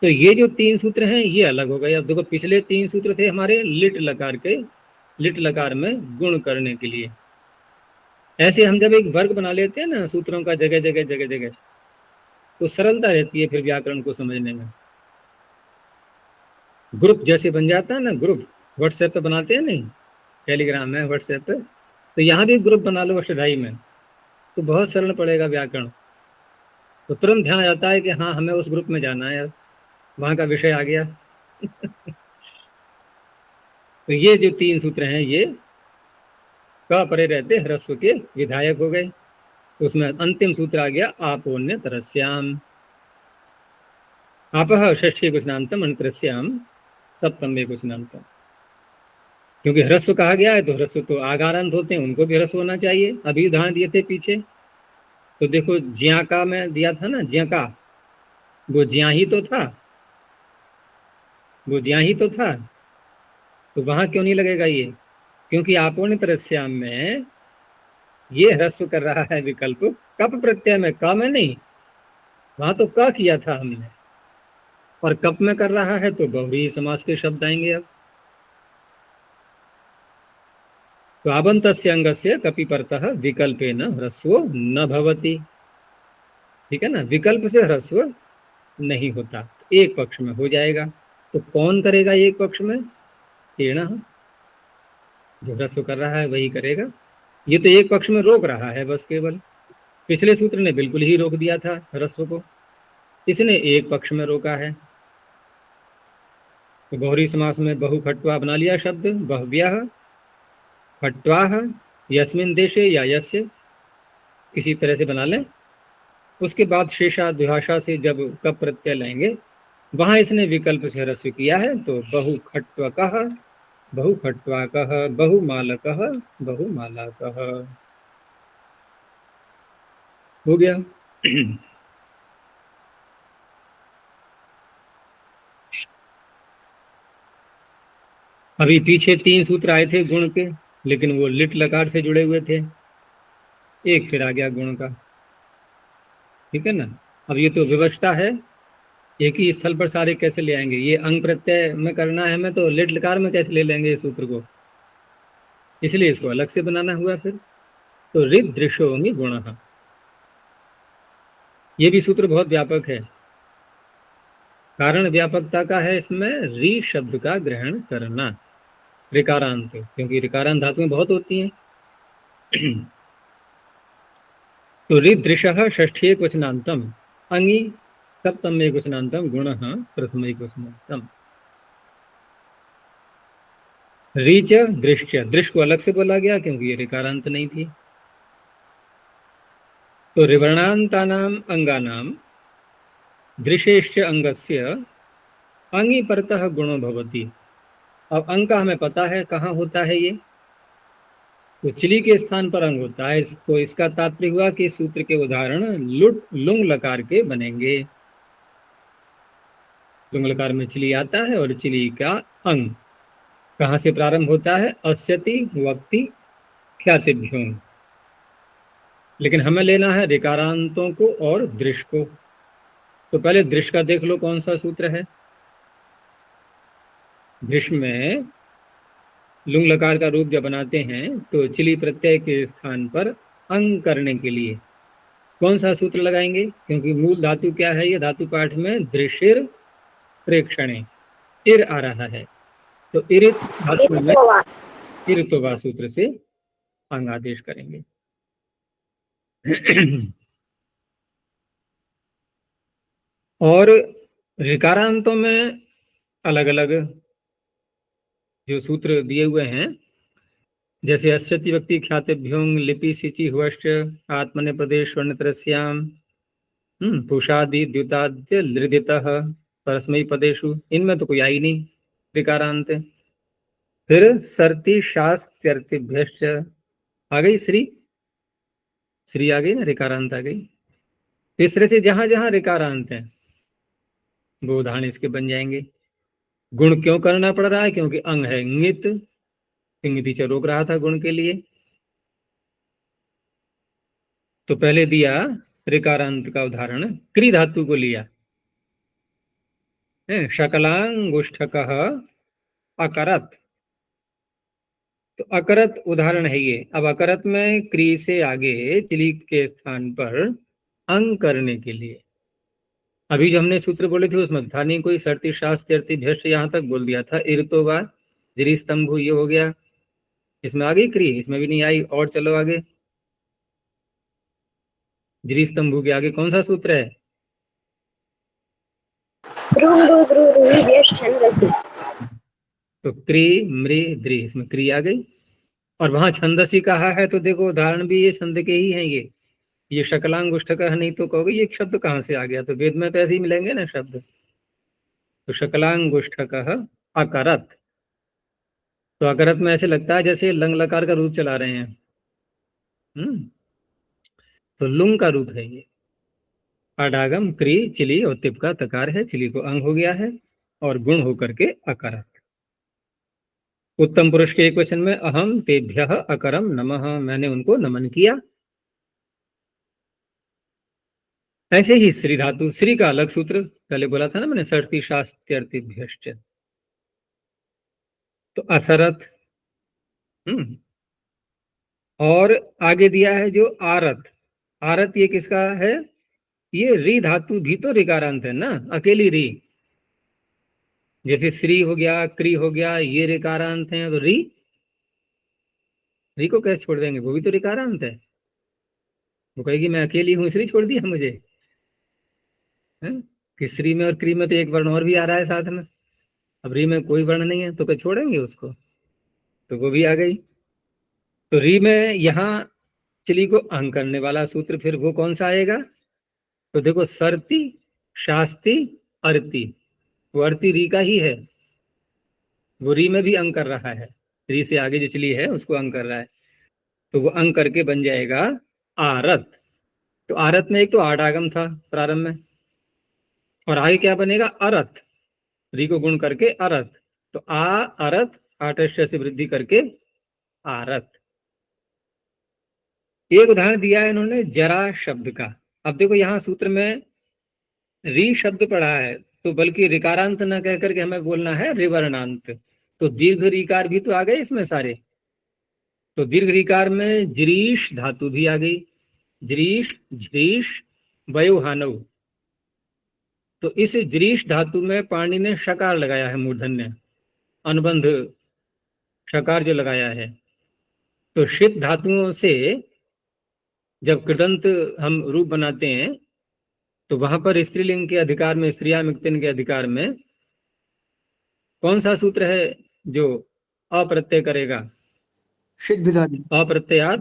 तो ये जो 3 सूत्र हैं ये अलग हो गए। अब देखो पिछले 3 सूत्र थे हमारे लिट लकार के, लिट लकार में गुण करने के लिए। ऐसे हम जब एक वर्ग बना लेते हैं ना सूत्रों का जगह जगह जगह जगह, तो सरलता रहती है फिर व्याकरण को समझने में। ग्रुप जैसे बन जाता है ना, ग्रुप व्हाट्सएप पे बनाते हैं नहीं, टेलीग्राम में, व्हाट्सएप पे, तो यहाँ भी ग्रुप बना लो अष्टधाई में, तो बहुत सरल पड़ेगा व्याकरण। तो तुरंत ध्यान आ जाता है कि हाँ हमें उस ग्रुप में जाना है, वहां का विषय आ गया। तो ये जो 3 सूत्र हैं ये क परे रहते ह्रस्व के विधायक हो गए। उसमें अंतिम सूत्र आ गया आपोन्य तरस्याम। आपः षष्ठी कुशनांतम अंतरस्याम सप्तमे कुशनांतम। क्योंकि ह्रस्व कहा गया है तो ह्रस्व तो आगारांत होते हैं, उनको भी ह्रस्व होना चाहिए। अभी उदाहरण दिए थे पीछे, तो देखो ज्याका में दिया था ना, ज्याका, वो ज्या ही तो था, वो ज्या ही तो था, तो वहां क्यों नहीं लगेगा ये? क्योंकि आपोनितरस्याम में ये ह्रस्व कर रहा है विकल्प कप प्रत्यय में, क में नहीं। वहां तो क किया था हमने, और कप में कर रहा है तो बहुव्रीहि समास के शब्द आएंगे। अब तो आबंतस्य अंगस्य कपि परतः विकल्पेन ह्रस्वो न भवति। ठीक है ना, विकल्प से ह्रस्व नहीं होता, तो एक पक्ष में हो जाएगा। तो कौन करेगा एक पक्ष में? तेणः, जो ह्रस्व कर रहा है वही करेगा। ये तो एक पक्ष में रोक रहा है बस केवल। पिछले सूत्र ने बिल्कुल ही रोक दिया था ह्रस्व को, इसने एक पक्ष में रोका है। तो बहुव्रीहि समास में बहु खट्वा बना लिया शब्द, बह्व्यः खट्वाः यस्मिन् देशे या यस्य, किसी तरह से बना लें। उसके बाद शेषा द्विभाषा से जब कप प्रत्यय लाएंगे वहां इसने विकल्प से ह्रस्व किया है, तो बहुखट्वकः बहुखट्वाकः बहुमालकः बहुमालाकः हो गया। अभी पीछे 3 सूत्र आए थे गुण के, लेकिन वो लिट लकार से जुड़े हुए थे, एक फिर आ गया गुण का। ठीक है ना, अब ये तो व्यवस्था है, एक ही स्थल पर सारे कैसे ले आएंगे? ये अंग प्रत्यय में करना है हमें, तो लिट लकार में कैसे ले लेंगे इस सूत्र को? इसलिए इसको अलग से बनाना हुआ फिर। तो ऋद दृशोंगी गुण, ये भी सूत्र बहुत व्यापक है, कारण व्यापकता का है इसमें री शब्द का ग्रहण करना, ऋकारांत, क्योंकि ऋकारांत धातुएं बहुत होती हैं। तो ऋदृशः षष्ठी एकवचनांतम अंगी सप्तम एकवचनांतम गुण प्रथम एकवचनांतम। रीच दृश्य, दृश्य को अलग से बोला गया क्योंकि ये ऋकारांत नहीं थी। तो ऋवर्णान्तानाम अंगानाम दृशेश्च अंगस्य अंगी परतः गुणो भवति। अब अंग का हमें पता है कहाँ होता है, ये तो चिली के स्थान पर अंग होता है। तो इसका तात्पर्य हुआ कि सूत्र के उदाहरण लुंग लकार के बनेंगे। लुंग लकार में चिली आता है और चिली का अंग कहाँ से प्रारंभ होता है? अस्यति वक्ति ख्यातिभ्यों। लेकिन हमें लेना है ऋकारांतों को और दृश्य को। तो पहले दृश्य का देख लो कौन सा सूत्र है। दृश्य में लुंग लकार का रूप जब बनाते हैं तो चिली प्रत्यय के स्थान पर अंग करने के लिए कौन सा सूत्र लगाएंगे? क्योंकि मूल धातु क्या है? ये धातु पाठ में दृशिर प्रेक्षणे इर आ रहा है, तो इरित धातु में इरितोवा सूत्र से अंग आदेश करेंगे। और ऋकारांतों में अलग अलग जो सूत्र दिए हुए हैं, जैसे अस्यति व्यक्ति ख्यातिभ्यों लिपि सिचि हुश्च आत्मनेपदे स्वर्णत्रस्याम पुषादि द्युताद्य लृदितः परस्मयी पदेषु, इनमें तो कोई आई नहीं ऋकारांत। फिर सर्ति शास्त्यर्तिभ्यश्च आ गई, श्री आ गई ना, ऋकारांत आ गई। तीसरे से जहां जहां ऋकारांत है वो उदाहरण इसके बन जाएंगे। गुण क्यों करना पड़ रहा है? क्योंकि अंग है इंगित, इंगित पीछे रोक रहा था गुण के लिए। तो पहले दिया ऋकारांत का उदाहरण, क्री धातु को लिया, शकलांगुष्ठकः अकरत, तो अकरत उदाहरण है ये। अब अकरत में क्री से आगे चिली के स्थान पर अंग करने के लिए, अभी जो हमने सूत्र बोले थे उसमें था नहीं कोई, सर्ति शास्त्र भ्यष्ट यहाँ तक बोल दिया था। इर्तोवा जिरी स्तंभ ये हो गया, इसमें आ गई क्री, इसमें भी नहीं आई। और चलो आगे, जिरी स्तंभ के आगे कौन सा सूत्र है? तो क्री मृ द्रि, इसमें क्री आ गई। और वहां छंदसी कहा है, तो देखो उदाहरण भी ये छंद के ही हैं। ये शकलांगुष्ठ का नहीं तो कहोगे ये शब्द कहाँ से आ गया? तो वेद में तो ऐसे ही मिलेंगे ना शब्द। तो शकलांगुष्ठकः अकरत, तो अकरत में ऐसे लगता है जैसे लंग लकार का रूप चला रहे हैं। तो लुंग का रूप है ये। अडागम क्री चिली और तिप का तकार है, चिली को अंग हो गया है और गुण होकर के अकरत। उत्तम पुरुष के एक वचन में अहम तेभ्यः अकरम नमः, मैंने उनको नमन किया। ऐसे ही श्री धातु, श्री का अलग सूत्र पहले बोला था ना मैंने, षष्ठी शास्त्यर्थिभ्यश्च, तो असरथ। और आगे दिया है जो आरत, आरत ये किसका है? ये री धातु भी तो ऋकारांत है ना, अकेली री। जैसे श्री हो गया, क्री हो गया, ये ऋकारांत है, तो री को कैसे छोड़ देंगे? वो भी तो ऋकारांत है। वो कहेगी मैं अकेली हूं इसलिए छोड़ दिया मुझे, है? कि श्री में और क्री में तो एक वर्ण और भी आ रहा है साथ में, अब री में कोई वर्ण नहीं है तो क्या छोड़ेंगे उसको? तो वो भी आ गई। तो री में यहाँ चिली को अंग करने वाला सूत्र फिर वो कौन सा आएगा? तो देखो, सरती, शास्ति, अर्ति, वो अर्ति री का ही है, वो री में भी अंग कर रहा है, री से आगे जो चिली है उसको अंग कर रहा है, तो वो अंग करके बन जाएगा आरत। तो आरत में एक तो आडागम था प्रारंभ में, और आगे क्या बनेगा? अरथ, री को गुण करके अरथ, तो आ अरथ, आटस्य से वृद्धि करके आरत। एक उदाहरण दिया है इन्होंने जरा शब्द का। अब देखो यहां सूत्र में री शब्द पढ़ा है, तो बल्कि ऋकारांत न कह करके हमें बोलना है रिवर्णांत, तो दीर्घ ऋकार भी तो आ गए इसमें सारे। तो दीर्घ ऋकार में जरीश धातु भी आ गई, जरीश, झरीश, वयोहानव। तो इस जरीश धातु में पाणि ने शकार लगाया है, मूर्धन्य अनुबंध शकार जो लगाया है। तो षित धातुओं से जब कृदंत हम रूप बनाते हैं तो वहां पर स्त्रीलिंग के अधिकार में, स्त्रिया मिक्तिन के अधिकार में कौन सा सूत्र है जो अप्रत्यय करेगा? षिद भिदादि, अप्रत्ययात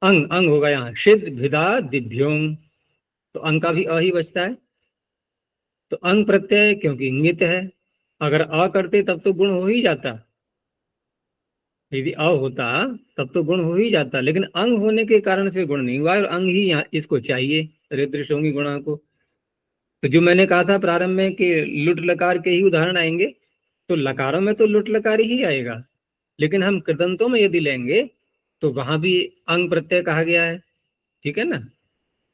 अंग, अंग होगा यहाँ, षिद भिदा दिभ्योंग, तो अंग का भी अ ही बचता है। तो अंग प्रत्यय क्योंकि इंगित है, अगर अ करते तब तो गुण हो ही जाता, यदि अ होता तब तो गुण हो ही जाता, लेकिन अंग होने के कारण से गुण नहीं हुआ, और अंग ही यहाँ इसको चाहिए ऋद्रशोंगी गुणा को। तो जो मैंने कहा था प्रारंभ में कि लुट लकार के ही उदाहरण आएंगे, तो लकारों में तो लुट लकार ही आएगा, लेकिन हम कृदंतों में यदि लेंगे तो वहां भी अंग प्रत्यय कहा गया है, ठीक है ना,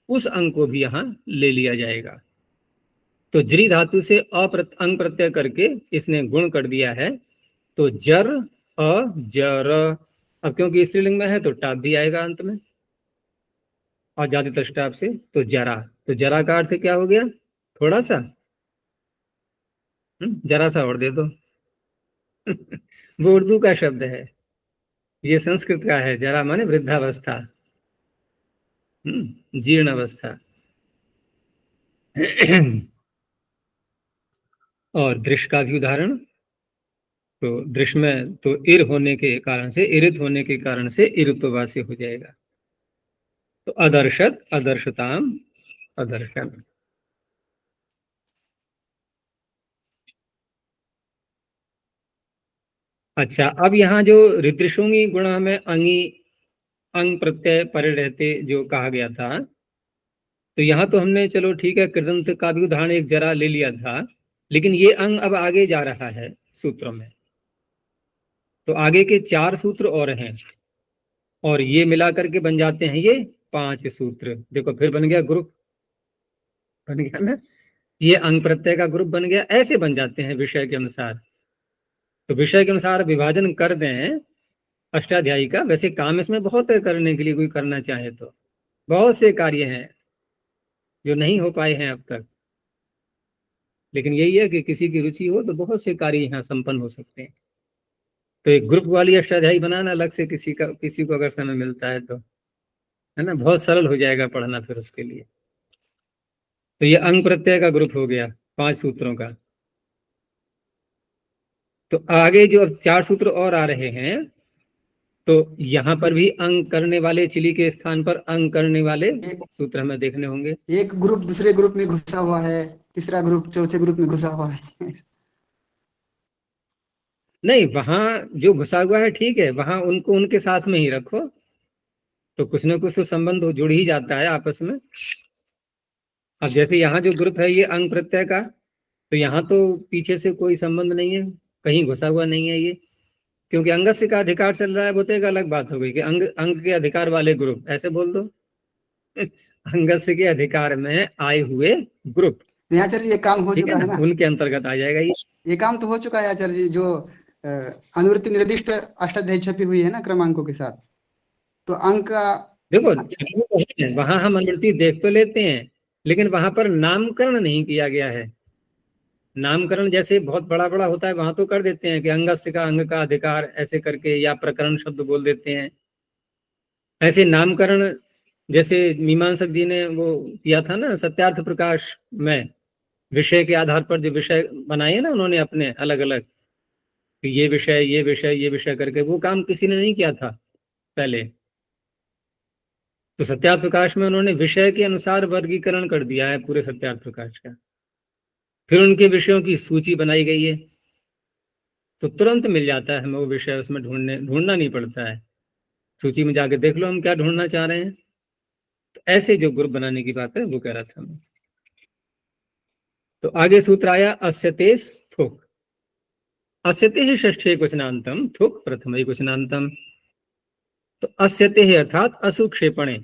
उस अंग को भी यहाँ ले लिया जाएगा। तो जरी धातु से अंग प्रत्यय करके इसने गुण कर दिया है, तो जर जर, अब क्योंकि स्त्रीलिंग में है तो टाप भी आएगा अंत में, और जाति तष्टाप से, तो जरा, तो जरा का अर्थ क्या हो गया? थोड़ा सा, जरा सा और दे दो। वो उर्दू का शब्द है, ये संस्कृत का है। जरा माने वृद्धावस्था, जीर्ण अवस्था। और दृश्य का भी उदाहरण, तो दृश्य में तो इर होने के कारण से, इरित होने के कारण से इरुत्ववासी हो जाएगा। तो अदर्शत, अदर्शताम, अदर्शन। अच्छा, अब यहाँ जो ऋद्रिशोंगी गुण में अंगी, अंग प्रत्यय परे रहते जो कहा गया था, तो यहाँ तो हमने चलो ठीक है कृदंत का भी उदाहरण एक जरा ले लिया था, लेकिन ये अंग अब आगे जा रहा है सूत्रों में, तो आगे के 4 सूत्र और हैं, और ये मिला करके बन जाते हैं ये 5 सूत्र। देखो फिर बन गया ग्रुप, बन गया ना, ये अंग प्रत्यय का ग्रुप बन गया। ऐसे बन जाते हैं विषय के अनुसार, तो विषय के अनुसार विभाजन कर दें अष्टाध्यायी का। वैसे काम इसमें बहुत है करने के लिए, कोई करना चाहे तो बहुत से कार्य हैं जो नहीं हो पाए हैं अब तक, लेकिन यही है कि किसी की रुचि हो तो बहुत से कार्य यहाँ संपन्न हो सकते हैं। तो एक ग्रुप वाली अष्टाध्यायी बनाना अलग से, किसी को अगर समय मिलता है तो, है ना, बहुत सरल हो जाएगा पढ़ना फिर उसके लिए। तो ये अंग प्रत्यय का ग्रुप हो गया 5 सूत्रों का। तो आगे जो अब 4 सूत्र और आ रहे हैं, तो यहाँ पर भी अंग करने वाले चिली के स्थान पर अंग करने वाले सूत्र हमें देखने होंगे। एक ग्रुप दूसरे ग्रुप में घुसा हुआ है, तीसरा ग्रुप चौथे ग्रुप में घुसा हुआ है। नहीं, वहां जो घुसा हुआ है ठीक है, वहां उनको उनके साथ में ही रखो, तो कुछ ना कुछ तो संबंध जुड़ ही जाता है आपस में। अब जैसे यहाँ जो ग्रुप है ये अंग प्रत्यय का, तो यहाँ तो पीछे से कोई संबंध नहीं है, कहीं घुसा हुआ नहीं है ये, क्योंकि अंगस्य का अधिकार चल रहा है, वो तो एक अलग बात हो गई कि अंग के अधिकार वाले ग्रुप, ऐसे बोल दो अंगस्य के अधिकार में आए हुए ग्रुप, आचार्य जी ये काम हो चुका है ना, उनके अंतर्गत आ जाएगा ये काम तो हो चुका है आचार्य जी, जो अनुवृत्ति निर्दिष्ट अष्टाध्यायी छपी हुई है ना क्रमांकों के साथ, तो अंक का देखो वहां हम अनुवृत्ति देख तो लेते हैं, लेकिन वहां पर नामकरण नहीं किया गया है। नामकरण जैसे बहुत बड़ा बड़ा होता है वहां तो कर देते हैं कि अंगस्य का अंग का अधिकार ऐसे करके, या प्रकरण शब्द बोल देते हैं। ऐसे नामकरण जैसे मीमांसक जी ने वो किया था ना सत्यार्थ प्रकाश में, विषय के आधार पर जो विषय बनाए ना उन्होंने अपने अलग अलग, ये विषय ये विषय ये विषय करके, वो काम किसी ने नहीं किया था पहले। तो सत्यार्थ प्रकाश में उन्होंने विषय के अनुसार वर्गीकरण कर दिया है पूरे सत्यार्थ प्रकाश का, फिर उनके विषयों की सूची बनाई गई है, तो तुरंत मिल जाता है हमें वो विषय, उसमें ढूंढना नहीं पड़ता है, सूची में जाके देख लो हम क्या ढूंढना चाह रहे हैं। तो ऐसे जो ग्रुप बनाने की बात है वो कह रहा था मैं। तो आगे सूत्र आया अस्यते थुक, अस्यते ही षष्ठे क्वचनांतम, थुक प्रथम क्वचनांतम। तो अस्यते ही अर्थात असुक्षेपणे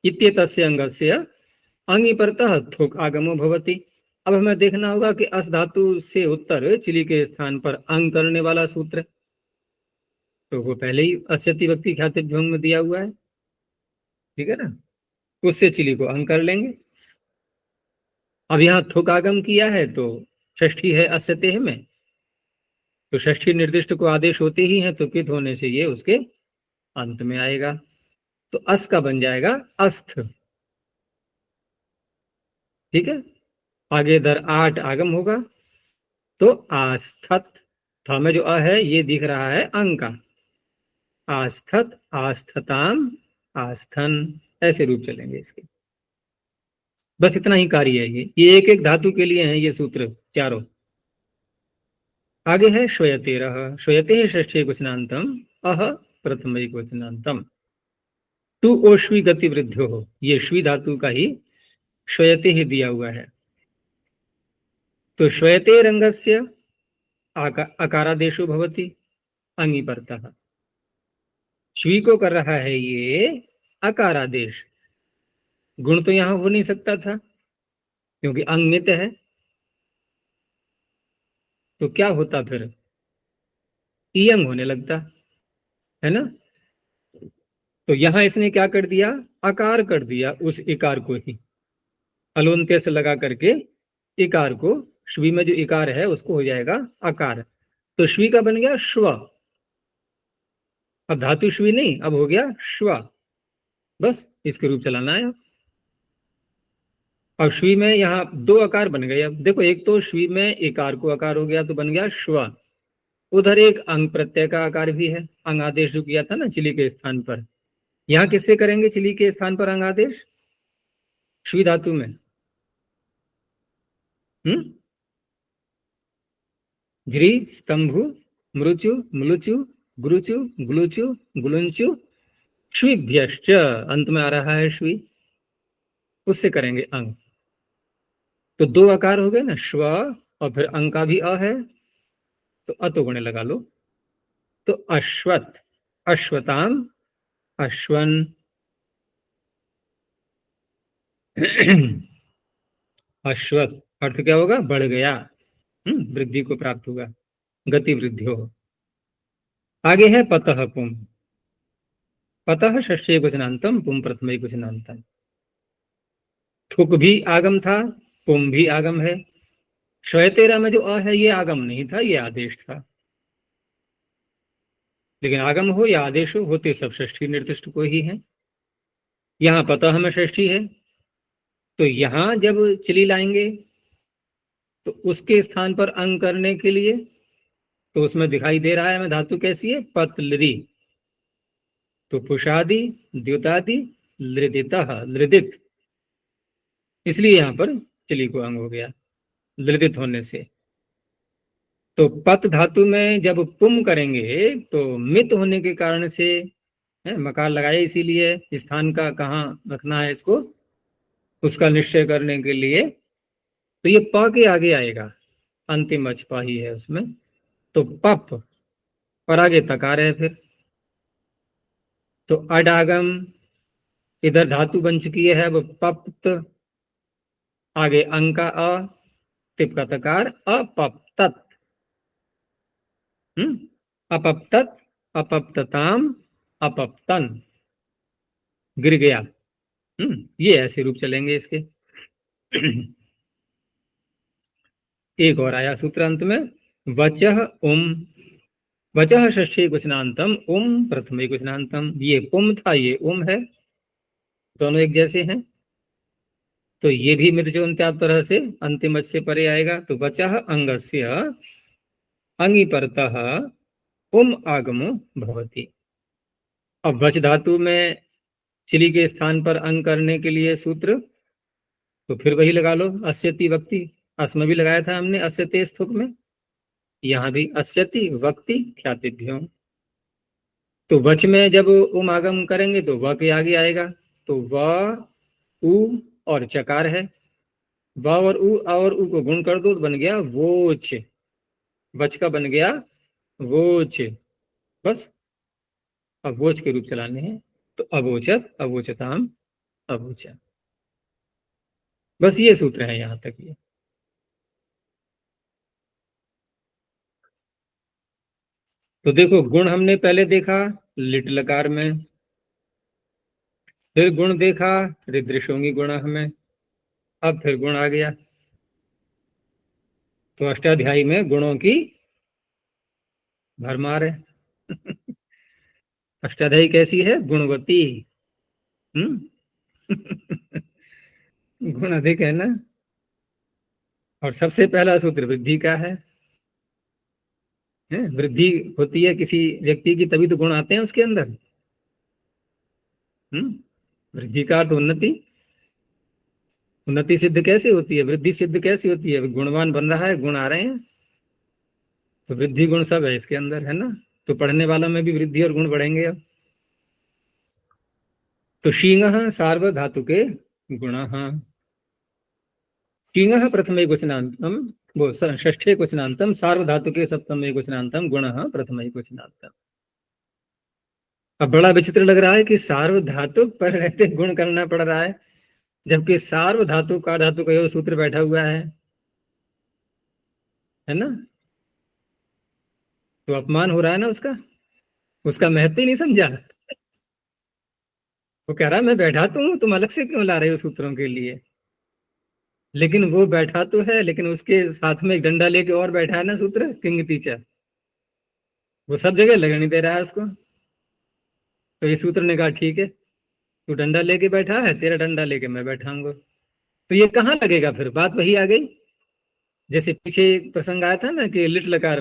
इत्येतस्य अंगस्य अंगी परतः थुक आगमो भवति। अब हमें देखना होगा कि अस धातु से उत्तर चिली के स्थान पर अंग करने वाला सूत्र, तो वो पहले ही अस्यति व्यक्ति ख्यातिभ्योंग में दिया हुआ है, ठीक है ना, उससे चिली को अंग कर लेंगे। अब यहाँ थुक आगम किया है तो षष्ठी है अस्यते में, तो षष्ठी निर्दिष्ट को आदेश होते ही है, तो कित होने से ये उसके अंत में आएगा, तो अस का बन जाएगा अस्थ, ठीक है। आगे दर 8 आगम होगा, तो आस्थत, था में जो अ है ये दिख रहा है अंग का, आस्थत आस्थताम आस्थन, ऐसे रूप चलेंगे इसके। बस इतना ही कार्य है ये एक एक धातु के लिए हैं ये सूत्र चारों। आगे है श्वयतेरः, श्वयते षष्ठी क्वचनांतम अह प्रथम क्वचनांतम, टू ओश्वी गति वृद्ध्यो हो, ये श्वी धातु का ही श्वयते ही दिया हुआ है। तो श्वयते रंगस्य अकारादेशो भवति अंगी परतः, श्वी को कर रहा है ये अकारादेश, गुण तो यहां हो नहीं सकता था क्योंकि अंग नित्य है, तो क्या होता फिर, इयंग होने लगता है ना। तो यहां इसने क्या कर दिया, आकार कर दिया उस इकार को ही, अलोन्त्य से लगा करके इकार को, श्वी में जो इकार है उसको हो जाएगा आकार, तो श्वी का बन गया श्व, अब धातु श्वी नहीं, अब हो गया श्व, बस इसके रूप चलाना है। अब श्वी में यहाँ 2 आकार बन गए, अब देखो एक तो श्वी में इकार को आकार हो गया तो बन गया श्व, उधर एक अंग प्रत्यय का आकार भी है, अंग आदेश जो किया था ना चिली के स्थान पर, यहाँ किससे करेंगे चिली के स्थान पर अंग आदेश, श्वी धातु में, घ्री स्तंभु मृचु मृचु गुरुचु ग्लुचु गुलुंचु श्वीभ्यश्च, अंत में आ रहा है श्वी, उससे करेंगे अंग। तो 2 आकार हो गए ना, श्व और फिर अंग का भी अ है, तो अतो गुणे लगा लो, तो अश्वत अश्वताम अश्वन अश्वत अर्थ क्या होगा, बढ़ गया, वृद्धि को प्राप्त हुआ, गति वृद्धि हो। आगे है पतः पुम, पतः षष्ठी क्वचनांतम पुम प्रथम क्वचनांतम, थुक भी आगम था, पुम भी आगम है, श्वेतेरा में जो अ है ये आगम नहीं था, ये आदेश था, लेकिन आगम हो या आदेश हो, होते सब षष्ठी निर्दिष्ट को ही है। यहाँ पतः में षष्ठी है, तो यहां जब चिली लाएंगे तो उसके स्थान पर अंग करने के लिए तो उसमें दिखाई दे रहा है हमें धातु कैसी है, पतलरी। तो पुषादि, द्युतादि, लृदितः, लृदित, इसलिए यहां पर चली को अंग हो गया लृदित होने से। तो पत धातु में जब पुम करेंगे तो मित होने के कारण से मकार लगाए, इसीलिए स्थान का कहाँ रखना है इसको, उसका निश्चय करने के लिए। तो ये प के आगे आएगा, अंतिम अचपा ही है उसमें, तो पप, और आगे तकार है फिर। तो अडागम, इधर धातु बन चुकी है अब पप्त, आगे अंक का अ, तिप का तकार, अपप्तत, अपप्तत, अपप्तताम, अपप्तन, गिर गया। ये ऐसे रूप चलेंगे इसके। एक और आया सूत्र अंत में, वचः उम, वचः षष्ठी क्वचनांतम, उम प्रथमे क्वचनांतम। ये पुम था, ये उम है, दोनों एक जैसे हैं। तो ये भी मिर्चोन्त्याद तरह से अंतिम अच से परे आएगा। तो वचः अंगस्य अंगी परतः उम आगमो भवति। अब वच धातु में चिली के स्थान पर अंग करने के लिए सूत्र तो फिर वही लगा लो, अस्यति वक्ति। अस्म भी लगाया था हमने अस्यते स्थुक में, यहां भी अस्यति वक्ति ख्यातिभ्यो। तो वच में जब उम आगम करेंगे तो व के आगे आएगा, तो व उ और चकार है, व और उ को गुण कर दो तो बन गया वोच, वच का बन गया वोच। बस अब वोच के रूप चलाने हैं, तो अवोचत, अवोचताम, अवोचा। बस ये सूत्र है यहां तक। ये तो देखो गुण हमने पहले देखा लिट लकार में, फिर गुण देखा ऋदृशोंगी गुण हमें, अब फिर गुण आ गया। तो अष्टाध्यायी में गुणों की भरमार है। अष्टाध्यायी कैसी है, गुणवती। गुण अधिक है ना। और सबसे पहला सूत्र वृद्धि का है, वृद्धि होती है किसी व्यक्ति की तभी तो गुण आते हैं उसके अंदर। वृद्धि का अर्थ उन्नति। उन्नति सिद्ध कैसे होती है, वृद्धि सिद्ध कैसे होती है, गुणवान बन रहा है, गुण आ रहे हैं, तो वृद्धि गुण सब है इसके अंदर, है ना। तो पढ़ने वालों में भी वृद्धि और गुण बढ़ेंगे अब। तो शींग सार्वधातु के गुण, शींग प्रथमे क्वचनांतम, वो षष्ठे क्वचनांतम, सार्वधातु के सप्तमे क्वचनांतम, गुण प्रथमे क्वचनांतम। अब बड़ा विचित्र लग रहा है कि सार्वधातु पर रहते गुण करना पड़ रहा है, जबकि सार्वधातु का धातु का सूत्र बैठा हुआ है ना। तो अपमान हो रहा है ना उसका, उसका महत्व ही नहीं समझा। वो कह रहा है मैं बैठा तो हूं, तुम अलग से क्यों ला रहे हो सूत्रों के लिए। लेकिन वो बैठा तो है, लेकिन उसके साथ में एक डंडा लेके और बैठा है ना सूत्र, किंग टीचर, वो सब जगह लगने नहीं दे रहा है उसको। तो ये सूत्र ने कहा ठीक है, तू डंडा लेके बैठा है, तेरा डंडा लेके मैं बैठाऊंगा। तो ये कहाँ लगेगा, फिर बात वही आ गई जैसे पीछे प्रसंग आया था ना कि लिट लकार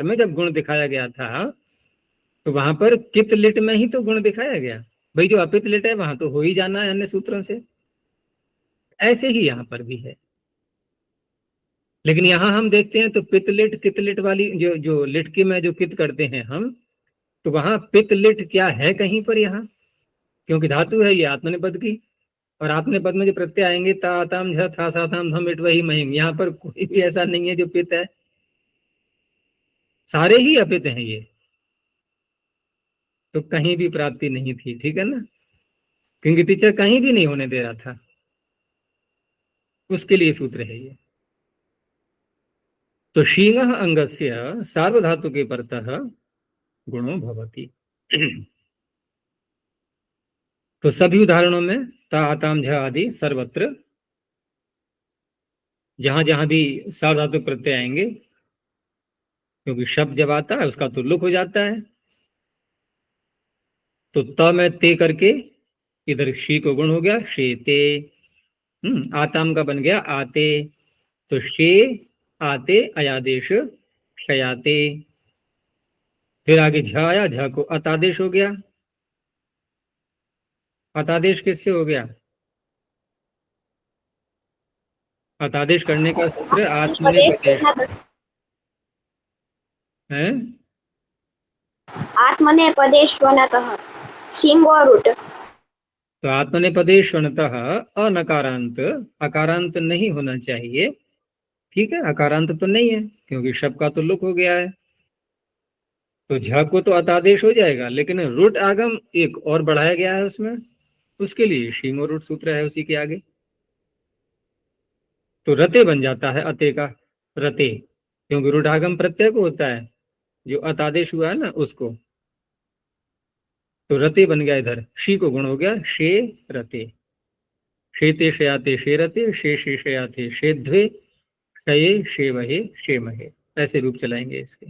में जब गुण दिखाया गया था तो वहां पर कित लिट में ही तो गुण दिखाया गया। भाई जो अपित लिट है वहां तो हो ही जाना है अन्य सूत्रों से। ऐसे ही यहां पर भी है, लेकिन यहां हम देखते हैं तो पितलिट कितलिट वाली जो जो लिटकी में जो कित करते हैं हम, तो वहां पितलिट क्या है कहीं पर यहाँ, क्योंकि धातु है ये आत्मनिपद की, और आत्मनिपद में जो प्रत्यय आएंगे ता ताम झ था सा थाम हम इट वही महेंगे, यहाँ पर कोई भी ऐसा नहीं है जो पित है, सारे ही अपित हैं ये। तो कहीं भी प्राप्ति नहीं थी, ठीक है ना, क्योंकि टीचर कहीं भी नहीं होने दे रहा था, उसके लिए सूत्र है ये। तो शींग अंगस्य सार्वधातु के परतः गुणो भवति। तो सभी उदाहरणों में ता आताम झ आदि सर्वत्र जहां जहां भी सार्वधातु प्रत्यय आएंगे, क्योंकि शब्द जब आता है उसका तो लुक हो जाता है, तो त में ते करके इधर शी को गुण हो गया शेते, आताम का बन गया आते, तो शे आते अयादेश क्षयाते। फिर आगे झ आया, झ को अतादेश हो गया। अतादेश किससे हो गया? अतादेश करने का सूत्र आत्मनेपदेश है। आत्मनेपदेष्वनतः शिंगो रूट। तो आत्मनेपदेशवनतः अनकारांत, अकारांत नहीं होना चाहिए। ठीक है, अकारांत तो नहीं है क्योंकि शब्द का तो लुक हो गया है। तो झ को तो अतादेश हो जाएगा, लेकिन रुट आगम एक और बढ़ाया गया है उसमें, उसके लिए शींगो रूट सूत्र है उसी के आगे। तो रते बन जाता है अते का रते, क्योंकि रुट आगम प्रत्यय को होता है, जो अतादेश हुआ है ना उसको। तो रते बन गया, इधर शी को गुण हो गया शे रते। शेते शयाते शे रते, शे शे शयाते शे ध्वे, शये शे वहे शे महे। ऐसे रूप चलाएंगे इसके।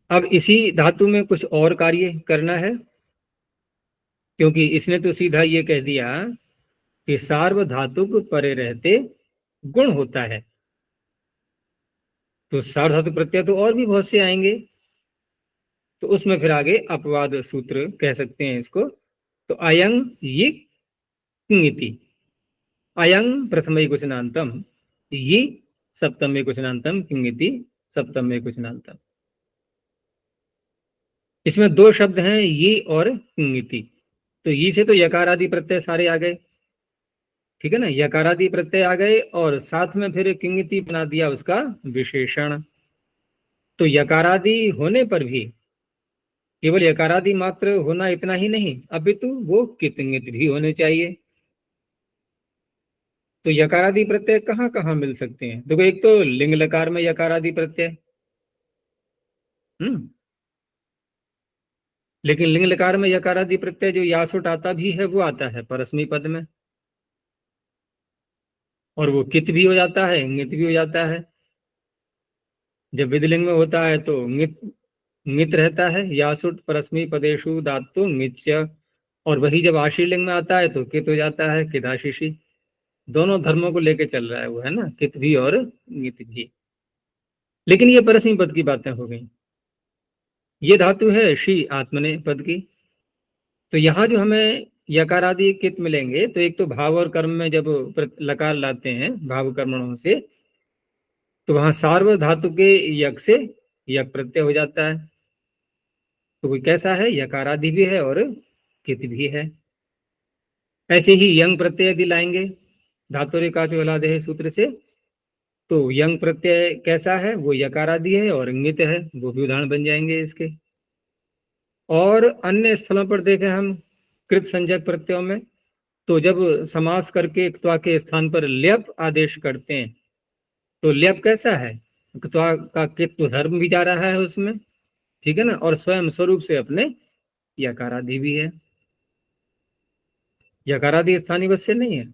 अब इसी धातु में कुछ और कार्य करना है, क्योंकि इसने तो सीधा ये कह दिया कि सार्वधातुक परे रहते गुण होता है। तो सार्वधातुक प्रत्यय तो और भी बहुत से आएंगे, तो उसमें फिर आगे अपवाद सूत्र कह सकते हैं इसको। तो अयं ये इति, अयं प्रथम कुशनांतम, ये सप्तम कुशनांतम, किंगिति सप्तम कुशनांतम। इसमें दो शब्द हैं, ये और किंगिति। तो ये से तो यकार आदि प्रत्यय सारे आ गए, ठीक है ना, यकारादि प्रत्यय आ गए, और साथ में फिर किंगिति बना दिया उसका विशेषण। तो यकारादि होने पर भी केवल यकारादि मात्र होना इतना ही नहीं, अपितु वो कितंगित भी होने चाहिए। तो यकारादि प्रत्यय कहाँ कहाँ मिल सकते हैं? देखो, एक तो लिंग लकार में यकारादि प्रत्यय, लेकिन लिंग लकार में यकारादि प्रत्यय जो यासुट आता भी है वो आता है परस्मी पद में, और वो कित भी हो जाता है, इंगित भी हो जाता है। जब विधिलिंग में होता है तो मित रहता है, यासुट परस्मी पदेशु धातु मिच्य, और वही जब आशीलिंग में आता है तो कित हो जाता है, किदाशीषी। दोनों धर्मों को लेके चल रहा है वो, है ना, कित भी और मित भी। लेकिन ये परस्मी पद की बातें हो गई। ये धातु है शी आत्मने पद की। तो यहाँ जो हमें यकारादि कित मिलेंगे, तो एक तो भाव और कर्म में जब लकार लाते हैं भाव कर्मणों से, तो वहां सार्व धातु के यक से यक प्रत्यय हो जाता है। तो कोई कैसा है, यकारादि भी है और कित भी है। ऐसे ही यंग प्रत्यय यदि लाएंगे धातुरे का चोलादेह सूत्र से, तो यंग प्रत्यय कैसा है, वो यकारादि है और इंगित है, वो भी उदाहरण बन जाएंगे इसके। और अन्य स्थलों पर देखें हम कृत संज्ञक प्रत्ययों में, तो जब समास करके क्त्वा के स्थान पर ल्यप आदेश करते हैं, तो ल्यप कैसा है, क्त्वा का कित्व धर्म भी जा रहा है उसमें, ठीक है ना, और स्वयं स्वरूप से अपने यकारादि भी है। यकारादि स्थानीय वत् से नहीं है,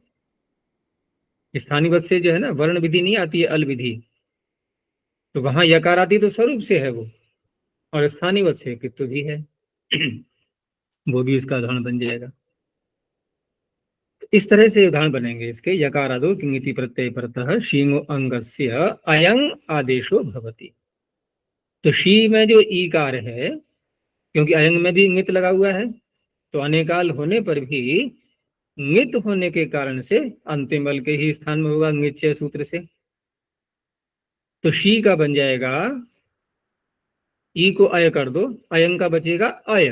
स्थानीय वत् से जो है ना वर्ण विधि नहीं आती है, अल विधि। तो वहां यकारादि तो स्वरूप से है वो, और स्थानीय वत् से कित्व भी है। वो भी इसका उदाहरण बन जाएगा। इस तरह से उदाहरण बनेंगे इसके। यकारादो किंगिति प्रत्यय परतः शींगो अंगस्य अयं आदेशो भवति। तो शी में जो ईकार है, क्योंकि अयंग में भी इंगित लगा हुआ है, तो अनेकाल होने पर भी इंगित होने के कारण से अंतिम बल के ही स्थान में होगा इंगित सूत्र से। तो शी का बन जाएगा, ई को अय कर दो, अयंग का बचेगा अय।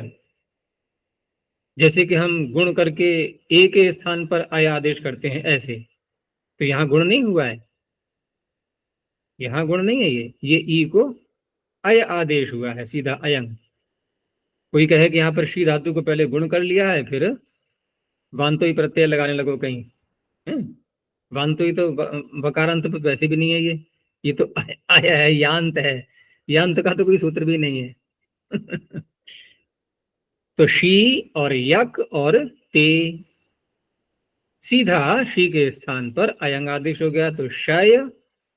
जैसे कि हम गुण करके ए के स्थान पर अय आदेश करते हैं ऐसे, तो यहां गुण नहीं हुआ है, यहां गुण नहीं है, ये ई को अय आदेश हुआ है सीधा अयंग। कोई कहे कि यहाँ पर शी धातु को पहले गुण कर लिया है, फिर वांतो ही प्रत्यय लगाने लगो कहीं, है वांतो ही तो वकारांत तो वैसे भी नहीं है, ये तो अय है, यांत है, यांत का तो कोई सूत्र भी नहीं है। तो शी और यक और ते, सीधा शी के स्थान पर अयंग आदेश हो गया, तो शय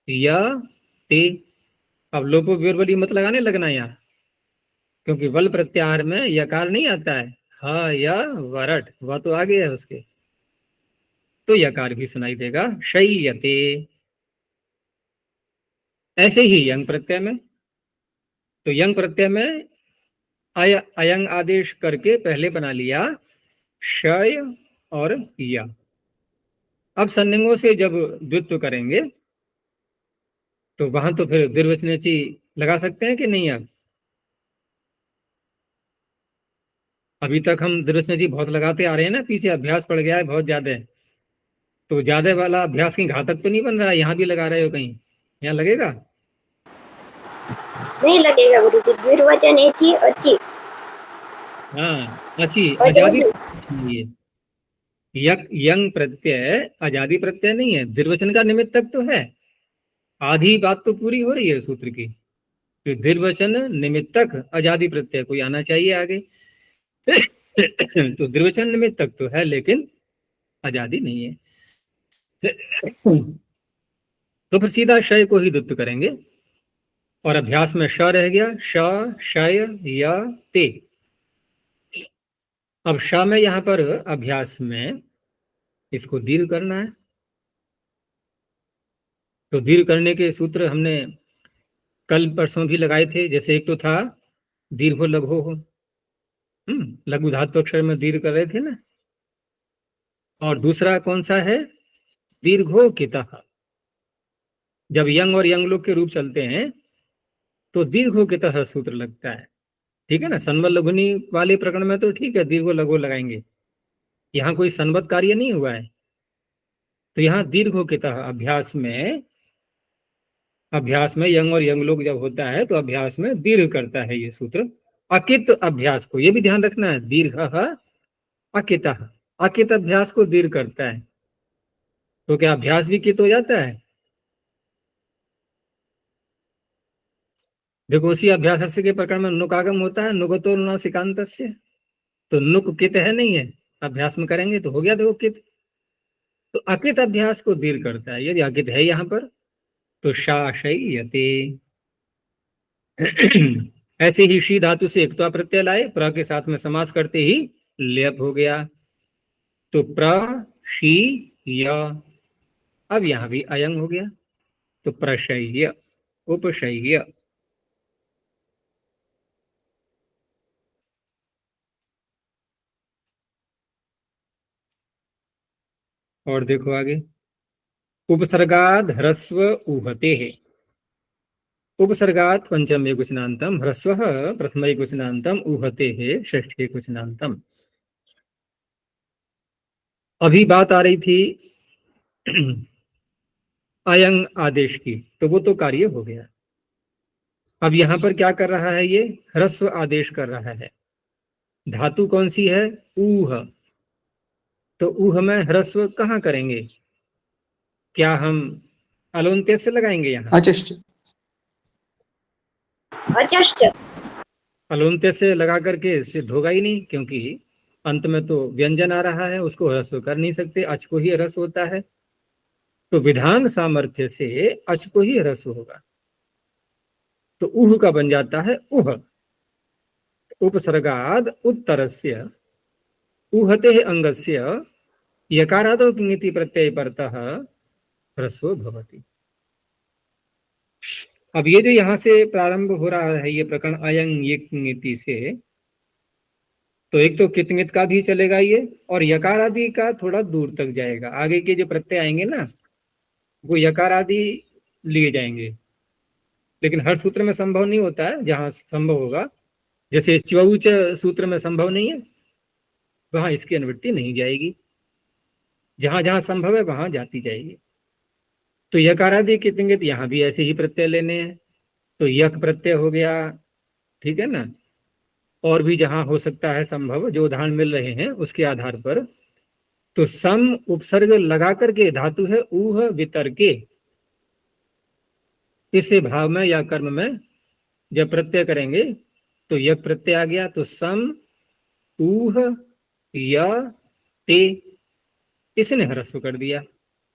य ते। अब लोपो व्योर्बली मत लगाने लगना यहाँ, क्योंकि वल प्रत्याहार में यकार नहीं आता है, ह या वरट, वह तो आगे है उसके। तो यकार भी सुनाई देगा, शय्यते। ऐसे ही यंग प्रत्यय में, तो यंग प्रत्यय में अयंग आदेश करके पहले बना लिया शय और या। अब संलिंगों से जब द्वित्व करेंगे तो वहां तो फिर द्विर्वचनेची लगा सकते हैं कि नहीं? अब अभी तक हम द्विर्वचनेची बहुत लगाते आ रहे हैं ना, पीछे अभ्यास पड़ गया है बहुत ज्यादा। तो ज्यादा वाला अभ्यास कहीं घातक तो नहीं बन रहा है? यहाँ भी लगा रहे हो कहीं? यहाँ लगेगा? नहीं लगेगा गुरुजी, द्विर्वचनेची अची। हाँ, अच्छी आजादी है। यंग प्रत्यय आजादी प्रत्यय नहीं है, द्विर्वचन का निमित्त तक तो है। आधी बात तो पूरी हो रही है सूत्र की। तो द्विर्वचन निमित्तक आजादी प्रत्यय कोई आना चाहिए आगे। तो द्विर्वचन निमित्त तक तो है लेकिन आजादी नहीं है। तो फिर सीधा शय को ही द्वित्व करेंगे और अभ्यास में श रह गया, श शय य ते। अब श में यहां पर अभ्यास में इसको दीर्घ करना है। तो दीर्घ करने के सूत्र हमने कल परसों भी लगाए थे। जैसे एक तो था दीर्घो लघो हो, लघु धातु अक्षर में दीर्घ कर रहे थे ना। और दूसरा कौन सा है? दीर्घो कितः। जब यंग और यंग लोग के रूप चलते हैं तो दीर्घो कितः सूत्र लगता है, ठीक है ना। सन्वत लघुनी वाले प्रकरण में तो ठीक है, दीर्घो लघो लगाएंगे। यहाँ कोई सन्वत कार्य नहीं हुआ है, तो यहाँ दीर्घो कितः अभ्यास में यंग और यंग लोग जब होता है तो अभ्यास में दीर्घ करता है ये सूत्र। अकित अभ्यास को ये भी ध्यान रखना है, दीर्घ अकितः, अकित अभ्यास को दीर्घ करता है। तो क्या अभ्यास भी कित हो जाता है? देखो उसी अभ्यास के प्रकरण में नुक आगम होता है, नुगतो नासिकांत से। तो नुक कित है नहीं है, अभ्यास में करेंगे तो हो गया देखो कित। तो अकित अभ्यास को दीर्घ करता है। यदि अकित है यहाँ पर तो शाशयते। ऐसे ही शी धातु से एकत्वा प्रत्यय लाए, प्र के साथ में समास करते ही लेप हो गया। तो प्र शी य। अब यहां भी अयंग हो गया, तो प्रशय्य उपशय्य। और देखो आगे, उपसर्गाद ह्रस्व ऊहते है। उपसर्गात पंचम एकवचनांतम, ह्रस्व प्रथम एकवचनांतम, ऊहते है षष्ठी एकवचनांतम। अभी बात आ रही थी अयंग आदेश की, तो वो तो कार्य हो गया। अब यहां पर क्या कर रहा है? ये ह्रस्व आदेश कर रहा है। धातु कौन सी है? ऊह। तो ऊह में ह्रस्व कहाँ करेंगे? क्या हम अलोन्त्य से लगाएंगे? यहाँ अचष्ट। अचष्ट। अलोन्त्य से लगा करके सिद्ध होगा ही नहीं, क्योंकि अंत में तो व्यंजन आ रहा है, उसको ह्रस्व कर नहीं सकते, अच को ही ह्रस्व होता है। तो विधान सामर्थ्य से अच को ही ह्रस्व होगा। तो ऊह का बन जाता है उह। उपसर्गाद उत्तरस्य ऊहते अंगस्य यकारादो किंगिति प्रत्यय परतः ह्रस्व भवति। अब ये जो यहाँ से प्रारंभ हो रहा है ये प्रकरण अयंग ये किंगिति से, तो एक तो कितंगित का भी चलेगा ये, और यकार आदि का थोड़ा दूर तक जाएगा। आगे के जो प्रत्यय आएंगे ना वो यकार आदि लिए जाएंगे, लेकिन हर सूत्र में संभव नहीं होता है। जहां संभव होगा, जैसे च्वौच सूत्र में संभव नहीं है, वहां इसकी अनुवृत्ति नहीं जाएगी। जहां जहां संभव है वहां जाती जाएगी। तो यकारादि कितंगित यहाँ भी ऐसे ही प्रत्यय लेने हैं। तो यक प्रत्यय हो गया, ठीक है ना। और भी जहां हो सकता है संभव, जो उदाहरण मिल रहे हैं उसके आधार पर। तो सम उपसर्ग लगा करके धातु है ऊह वितर्के, इस भाव में या कर्म में जब प्रत्यय करेंगे तो यक प्रत्यय आ गया। तो सम ऊह य ते, इसने ह्रस्व कर दिया।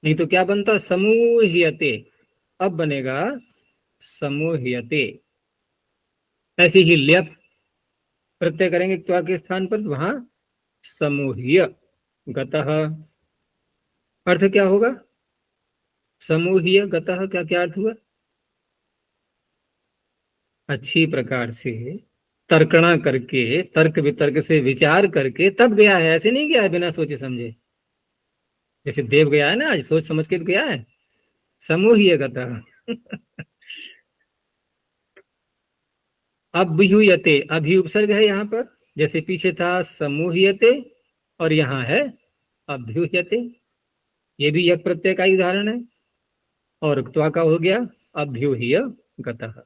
नहीं तो क्या बनता? समूह्यते। अब बनेगा समूह्यते। ऐसे ही ल्यप प्रत्यय करेंगे त्वा के स्थान पर, वहां समूह्य गतः। अर्थ क्या होगा? समूहीय गतः क्या क्या अर्थ हुआ? अच्छी प्रकार से तर्कणा करके, तर्क वितर्क से विचार करके तब गया है, ऐसे नहीं गया है बिना सोचे समझे। जैसे देव गया है ना, आज सोच समझ के गया है। समूहीय गतः अभ्युयते, अभी उपसर्ग है यहाँ पर, जैसे पीछे था समूह्यते और यहाँ है अभ्युह्यते। ये भी यक प्रत्यय का ही उदाहरण है। और त्वा का हो गया अभ्यूह्य गतः।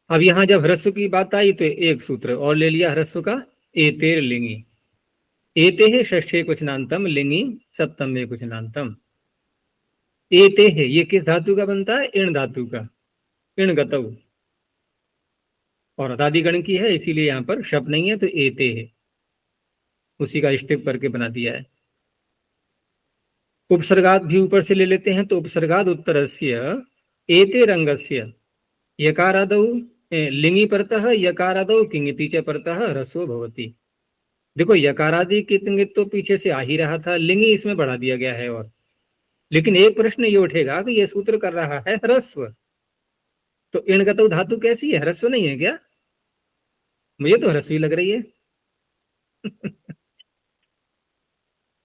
अब यहां जब ह्रस्व की बात आई तो एक सूत्र और ले लिया ह्रस्व का, एतेर लिंगी। एते है षष्ठे क्वचनांतम, लिंगी सप्तमे क्वचनांतम। एते है ये किस धातु का बनता है? इण धातु का, इण गतौ। और अदादिगण की है, इसीलिए यहाँ पर शप नहीं है, तो एते है, उसी का स्टेप करके बना दिया है। उपसर्गाद भी ऊपर से ले लेते हैं, तो उपसर्गाद उत्तरस्य एते रंगस्य यकारादौ लिंगी परतः यकारादौ किंगिति च परतः ह्रस्वो भवति। देखो यकारादि किंगित तो पीछे से आ ही रहा था, लिंगी इसमें बढ़ा दिया गया है। और लेकिन एक प्रश्न ये उठेगा कि ये सूत्र कर रहा है ह्रस्व, तो इणगतौ धातु कैसी है? ह्रस्व नहीं है क्या? मुझे तो ह्रस्वी लग रही है।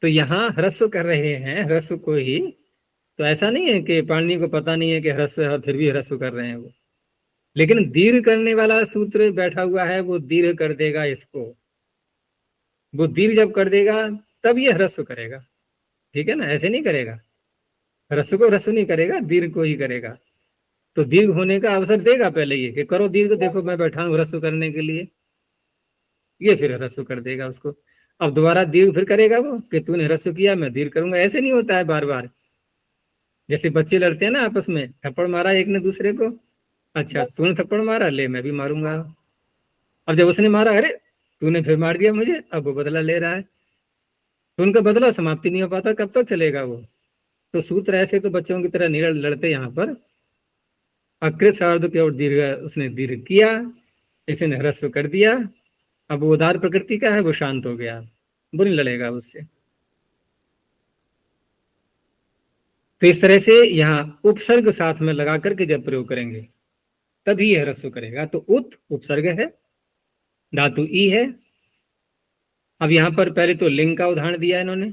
तो यहाँ ह्रस्व कर रहे हैं, ह्रस्व को ही। तो ऐसा नहीं है कि पाणिनि को पता नहीं है कि ह्रस्व है और फिर भी ह्रस्व कर रहे हैं वो। लेकिन दीर्घ करने वाला सूत्र बैठा हुआ है, वो दीर्घ कर देगा इसको। वो दीर्घ जब कर देगा तब ये ह्रस्व करेगा, ठीक है ना? ऐसे नहीं करेगा, ह्रस्व को ह्रस्व नहीं करेगा, दीर्घ को ही करेगा। तो दीर्घ होने का अवसर देगा पहले ये कि करो दीर्घ, देखो मैं बैठा हूं ह्रस्व करने के लिए, ये फिर ह्रस्व कर देगा उसको। अब दोबारा दीर्घ फिर करेगा वो कि तूने ह्रस्व किया मैं दीर्घ करूंगा। ऐसे नहीं होता है बार बार। जैसे बच्चे लड़ते हैं ना आपस में, थप्पड़ मारा एक ने दूसरे को, अच्छा तूने थप्पड़ मारा, ले मैं भी मारूंगा। अब जब उसने मारा, अरे तूने फिर मार दिया मुझे, अब वो बदला ले रहा है। तो उनका बदला समाप्ति नहीं हो पाता, कब तक चलेगा वो? तो सूत्र ऐसे तो बच्चों की तरह नहीं लड़ते यहाँ पर। अकृत सार्ध की ओर दीर्घ, उसने दीर्घ किया, इसने ह्रस्व कर दिया। अब वो उदार प्रकृति का है, वो शांत हो गया, वो नहीं लड़ेगा उससे। तो इस तरह से यहाँ उपसर्ग साथ में लगा करके जब प्रयोग करेंगे तभी यह ह्रस्व करेगा। तो उत उपसर्ग है, धातु ई है। अब यहां पर पहले तो लिंग का उदाहरण दिया इन्होंने।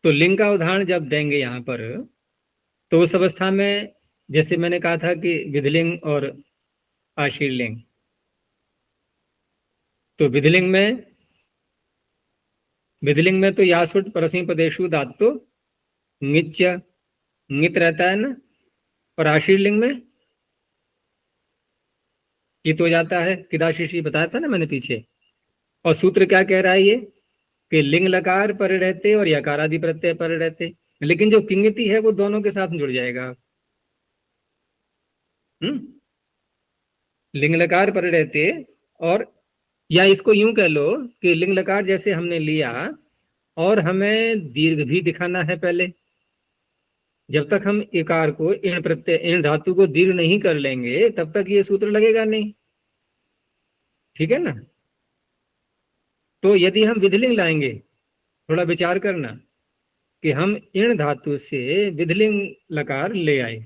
तो लिंग का उदाहरण जब देंगे यहां पर, तो उस अवस्था में जैसे मैंने कहा था कि विधिलिंग और आशीर्लिंग, तो विधिलिंग में तो यासुट परस्मी पदेशु धातु ङिच ङित रहता है ना, और आशीर्लिंग में कित हो जाता है, किदाशीषी बताया था ना मैंने पीछे। और सूत्र क्या कह रहा है ये कि लिंग लकार पर रहते और यकारादि प्रत्यय पर रहते, लेकिन जो किंगति है वो दोनों के साथ जुड़ जाएगा। लिंग लकार पर रहते, और या इसको यूं कह लो कि लिंग लकार जैसे हमने लिया और हमें दीर्घ भी दिखाना है पहले। जब तक हम इकार को इन प्रत्यय इन धातु को दीर्घ नहीं कर लेंगे तब तक ये सूत्र लगेगा नहीं, ठीक है ना? तो यदि हम विधिलिंग लाएंगे, थोड़ा विचार करना कि हम इन धातु से विधिलिंग लकार ले आए,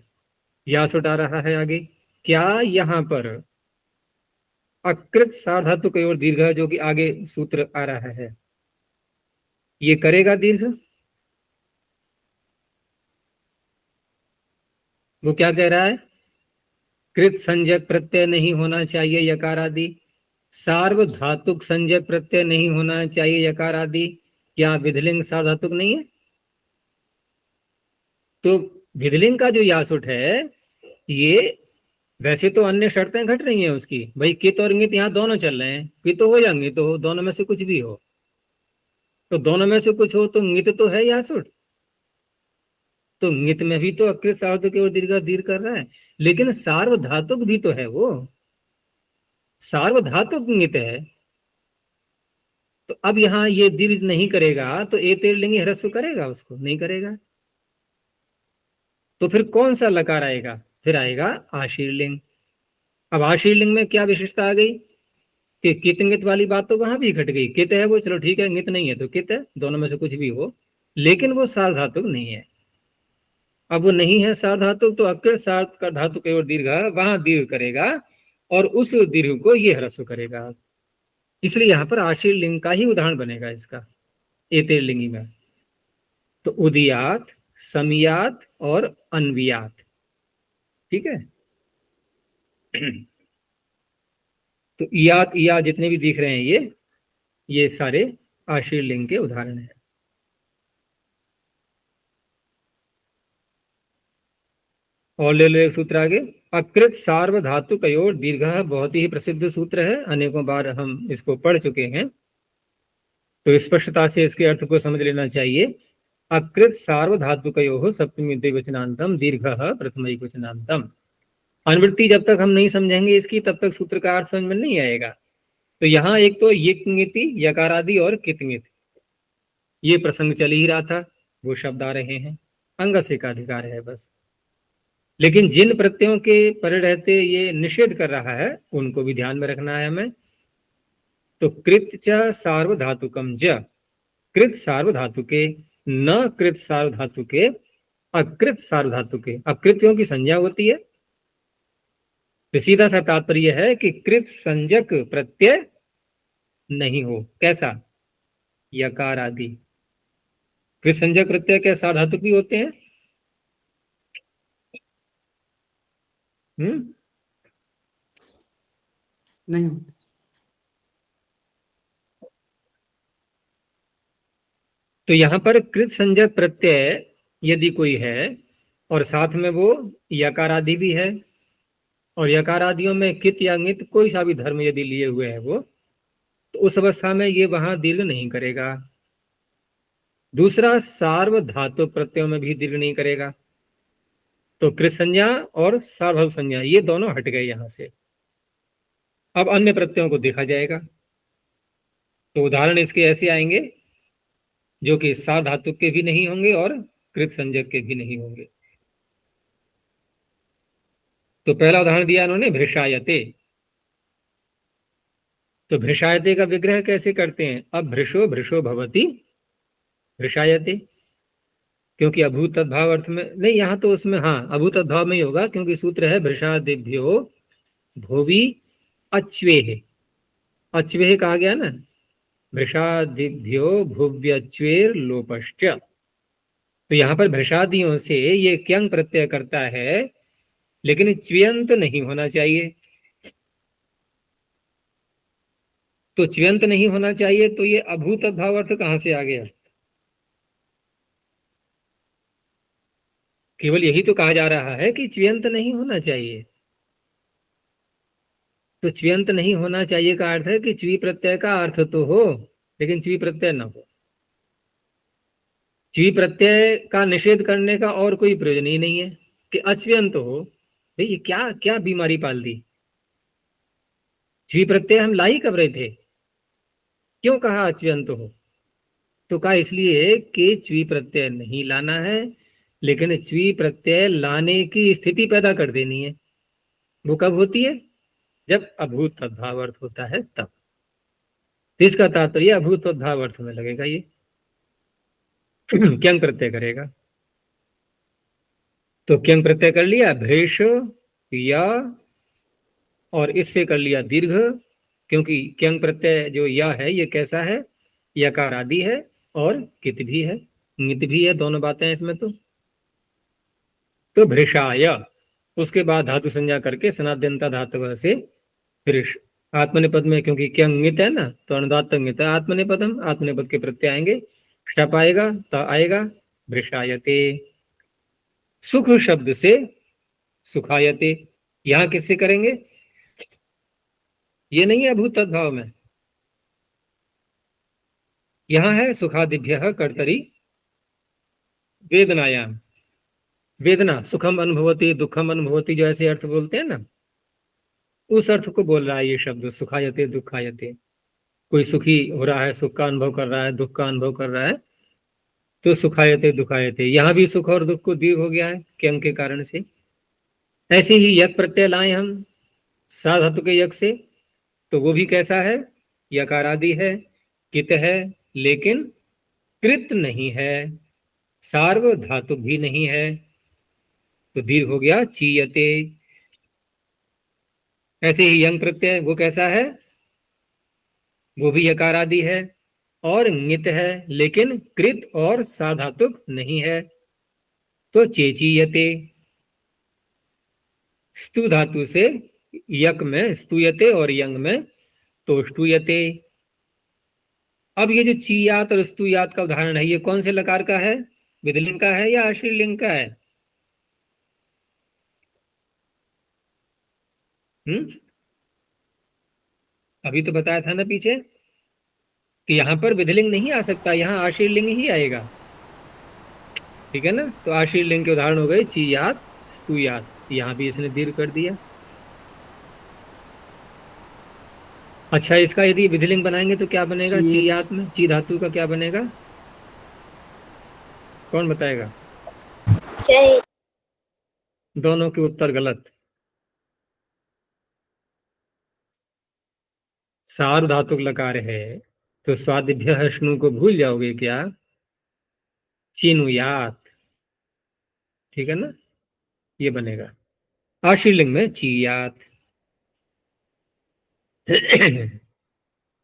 यास उठा रहा है आगे, क्या यहां पर अकृत सार्वधातु की ओर दीर्घ जो कि आगे सूत्र आ रहा है, ये करेगा दीर्घ? वो क्या कह रहा है? कृत संज्ञक प्रत्यय नहीं होना चाहिए यकार आदि, सार्वधातुक संज्ञक प्रत्यय नहीं होना चाहिए यकार आदि। क्या विधिलिंग सार्वधातुक नहीं है? तो विधिलिंग का जो यासुट है, ये वैसे तो अन्य शर्तें घट रही हैं उसकी, भाई कित और ङित यहाँ दोनों चल रहे हैं, कित हो या ङित हो, दोनों में से कुछ भी हो। तो दोनों में से कुछ हो तो ङित तो है यासुट, तो ङित में भी तो अकृत सार्वधातुक की ओर दीर्घ कर रहा है, लेकिन सार्वधातुक भी तो है वो, सार्वधातुक ङित है। तो अब यहाँ ये दीर्घ नहीं करेगा तो एतेर लिंगी ह्रस्व करेगा? उसको नहीं करेगा। तो फिर कौन सा लकार आएगा? फिर आएगा आशीर्लिंग। अब आशीर्लिंग में क्या विशेषता आ गई कि कित इंगित वाली बात तो वहां भी घट गई। कित है वो, चलो ठीक है, इंगित नहीं है तो कित है, दोनों में से कुछ भी हो, लेकिन वो सार्वधातुक नहीं है। अब वो नहीं है सार्वधातुक, तो अकृत सार्थ का धातु की ओर दीर्घ वहां दीर्घ करेगा और उस दीर्घ को ये ह्रस्व करेगा। इसलिए यहाँ पर आशीर्लिंग का ही उदाहरण बनेगा इसका एतेर्लिंगी में। तो उदियात, समियात और अन्वियात, ठीक है। तो इयात इया जितने भी दिख रहे हैं ये सारे आशीर्लिंग के उदाहरण हैं। और ले लो एक सूत्र आगे, अकृत सार्वधातुक कयोर दीर्घ, बहुत ही प्रसिद्ध सूत्र है, अनेकों बार हम इसको पढ़ चुके हैं, तो स्पष्टता से इसके अर्थ को समझ लेना चाहिए। अकृत सार्वधातुकयोः सप्तमी द्विवचनांतम दीर्घ प्रथम एकवचनांतम। अनुवृत्ति जब तक हम नहीं समझेंगे इसकी तब तक सूत्र का अर्थ समझ में नहीं आएगा। तो यहाँ एक तो यिक्ङिति, यकारादि और कितङित, ये प्रसंग चल ही रहा था, वो शब्द आ रहे हैं, अंगस्य का अधिकार है बस। लेकिन जिन प्रत्ययों के परे रहते ये निषेध कर रहा है उनको भी ध्यान में रखना है हमें। तो कृत च सार्वधातुकम ज, कृत सार्वधातुके, न कृत सार्वधातुके, अकृत सार्वधातुके। अब कृत्यों की संज्ञा होती है, तो सीधा सा तात्पर्य है कि कृत संज्ञक प्रत्यय नहीं हो। कैसा? यकार आदि। कृत संज्ञक प्रत्यय क्या सार्वधातुक भी होते हैं? नहीं। तो यहां पर कृत संज्ञक प्रत्यय यदि कोई है और साथ में वो यकार आदि भी है, और यकार आदियों में कित या ङित कोई सा भी धर्म यदि लिए हुए है वो, तो उस अवस्था में ये वहां दीर्घ नहीं करेगा। दूसरा, सार्वधातुक प्रत्ययों में भी दीर्घ नहीं करेगा। तो कृत संज्ञा और सार्वधातुक संज्ञा ये दोनों हट गए यहां से। अब अन्य प्रत्ययों को देखा जाएगा। तो उदाहरण इसके ऐसे आएंगे जो कि सार्वधातुक के भी नहीं होंगे और कृत संज्ञक के भी नहीं होंगे। तो पहला उदाहरण दिया उन्होंने भृशायते। तो भृशायते का विग्रह कैसे करते हैं? अब भृशो भृशो भवति भृशायते, क्योंकि अभूत तद्भाव अर्थ में नहीं, यहाँ तो उसमें हाँ अभूत तद्भाव में ही होगा, क्योंकि सूत्र है भृशादिभ्यो भुवि अच्वेह। अच्वेह कहा गया ना, भृशादिभ्यो भुव्यच्वेर लोपश्च। तो यहाँ पर भृशादियों से ये क्यंग प्रत्यय करता है, लेकिन च्व्यंत नहीं होना चाहिए। तो च्व्यंत नहीं होना चाहिए, तो ये अभूत तद्भाव अर्थ कहां से आ गया? केवल यही तो कहा जा रहा है कि च्व्यंत नहीं होना चाहिए। तो च्व्यंत नहीं होना चाहिए का अर्थ है कि च्वी प्रत्यय का अर्थ तो हो लेकिन च्वी प्रत्यय न हो। च्वी प्रत्यय का निषेध करने का और कोई प्रयोजन ही नहीं है कि अच्व्यंत हो। भाई ये क्या क्या बीमारी पाल दी? च्वी प्रत्यय हम ला ही कब रहे थे, क्यों कहा अच्व्यंत हो? तो कहा इसलिए कि च्वी प्रत्यय नहीं लाना है, लेकिन च्वी प्रत्यय लाने की स्थिति पैदा कर देनी है। वो कब होती है? जब अभूत तद्भाव अर्थ होता है तब। तो इसका तात्पर्य अभूत तद्भाव अर्थ में लगेगा, ये क्यंग प्रत्यय करेगा। तो क्यंग प्रत्यय कर लिया भ्रेश या, और इससे कर लिया दीर्घ, क्योंकि क्यंग प्रत्यय जो या है ये कैसा है? यकार आदि है और कित भी है, ङित भी है, दोनों बातें हैं इसमें। तो भृशाय, उसके बाद धातु संज्ञा करके सनाद्यंता धातु से फिर आत्मनिपद में, क्योंकि क्या ङित है ना, तो अनुदात्त ङित है आत्मनिपदम, आत्मनिपद के प्रत्यय आएंगे, क्षप आएगा, त आएगा, भृशायते। सुख शब्द से सुखायते, यहां किससे करेंगे? ये नहीं है अभूत तद्भाव में, यहां है सुखादिभ्यः कर्तरी वेदनायाम। वेदना सुखम अनुभवती दुखम अनुभवती जो ऐसे अर्थ बोलते हैं ना, उस अर्थ को बोल रहा है ये शब्द सुखायते दुखायते। कोई सुखी हो रहा है, सुख का अनुभव कर रहा है, दुख का अनुभव कर रहा है, तो सुखायते दुखायते। यहां भी सुख और दुख को दीर्घ हो गया है क्यंग के कारण से। ऐसे ही यक प्रत्यय लाए हम, सा धातु के यक से, तो वो भी कैसा है, यकार आदि है, कित है, लेकिन कृत नहीं है, सार्व धातु भी नहीं है, तो दीर्घ हो गया चीयते। ऐसे ही यंग प्रत्यय वो कैसा है, वो भी यकार आदि है और ङित है, लेकिन कृत और साधातुक नहीं है, तो चेचीयते। स्तु धातु से यक में स्तूयते और यंग में तोष्टुयते। अब ये जो चीयात और स्तुयात का उदाहरण है, ये कौन से लकार का है, विधिलिंग का है या आश्रीलिंग का है? अभी तो बताया था ना पीछे कि यहां पर विधिलिंग नहीं आ सकता, यहां आशीर्लिंग ही आएगा। ठीक है ना, तो आशीर्लिंग के उदाहरण हो गए चीयात, स्तुयात। यहां भी इसने दीर्घ कर दिया। अच्छा, इसका यदि विधिलिंग बनाएंगे तो क्या बनेगा, चीत। चीयात में ची धातु का क्या बनेगा, कौन बताएगा? चय दोनों के उत्तर गलत। सार धातुक लकार है, तो स्वादिभ्य हष्णु को भूल जाओगे क्या, चिनुयात। ठीक है ना, ये बनेगा। आशीर्लिंग में चीयात।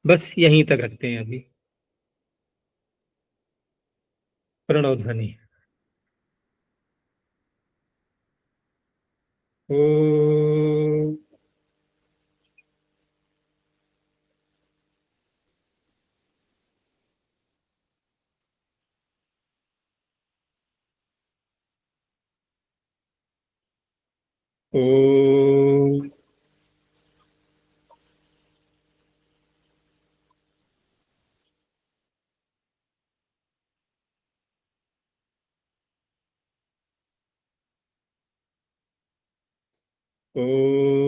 बस यहीं तक रखते हैं अभी। प्रणव ध्वनि। ओ ओ ओ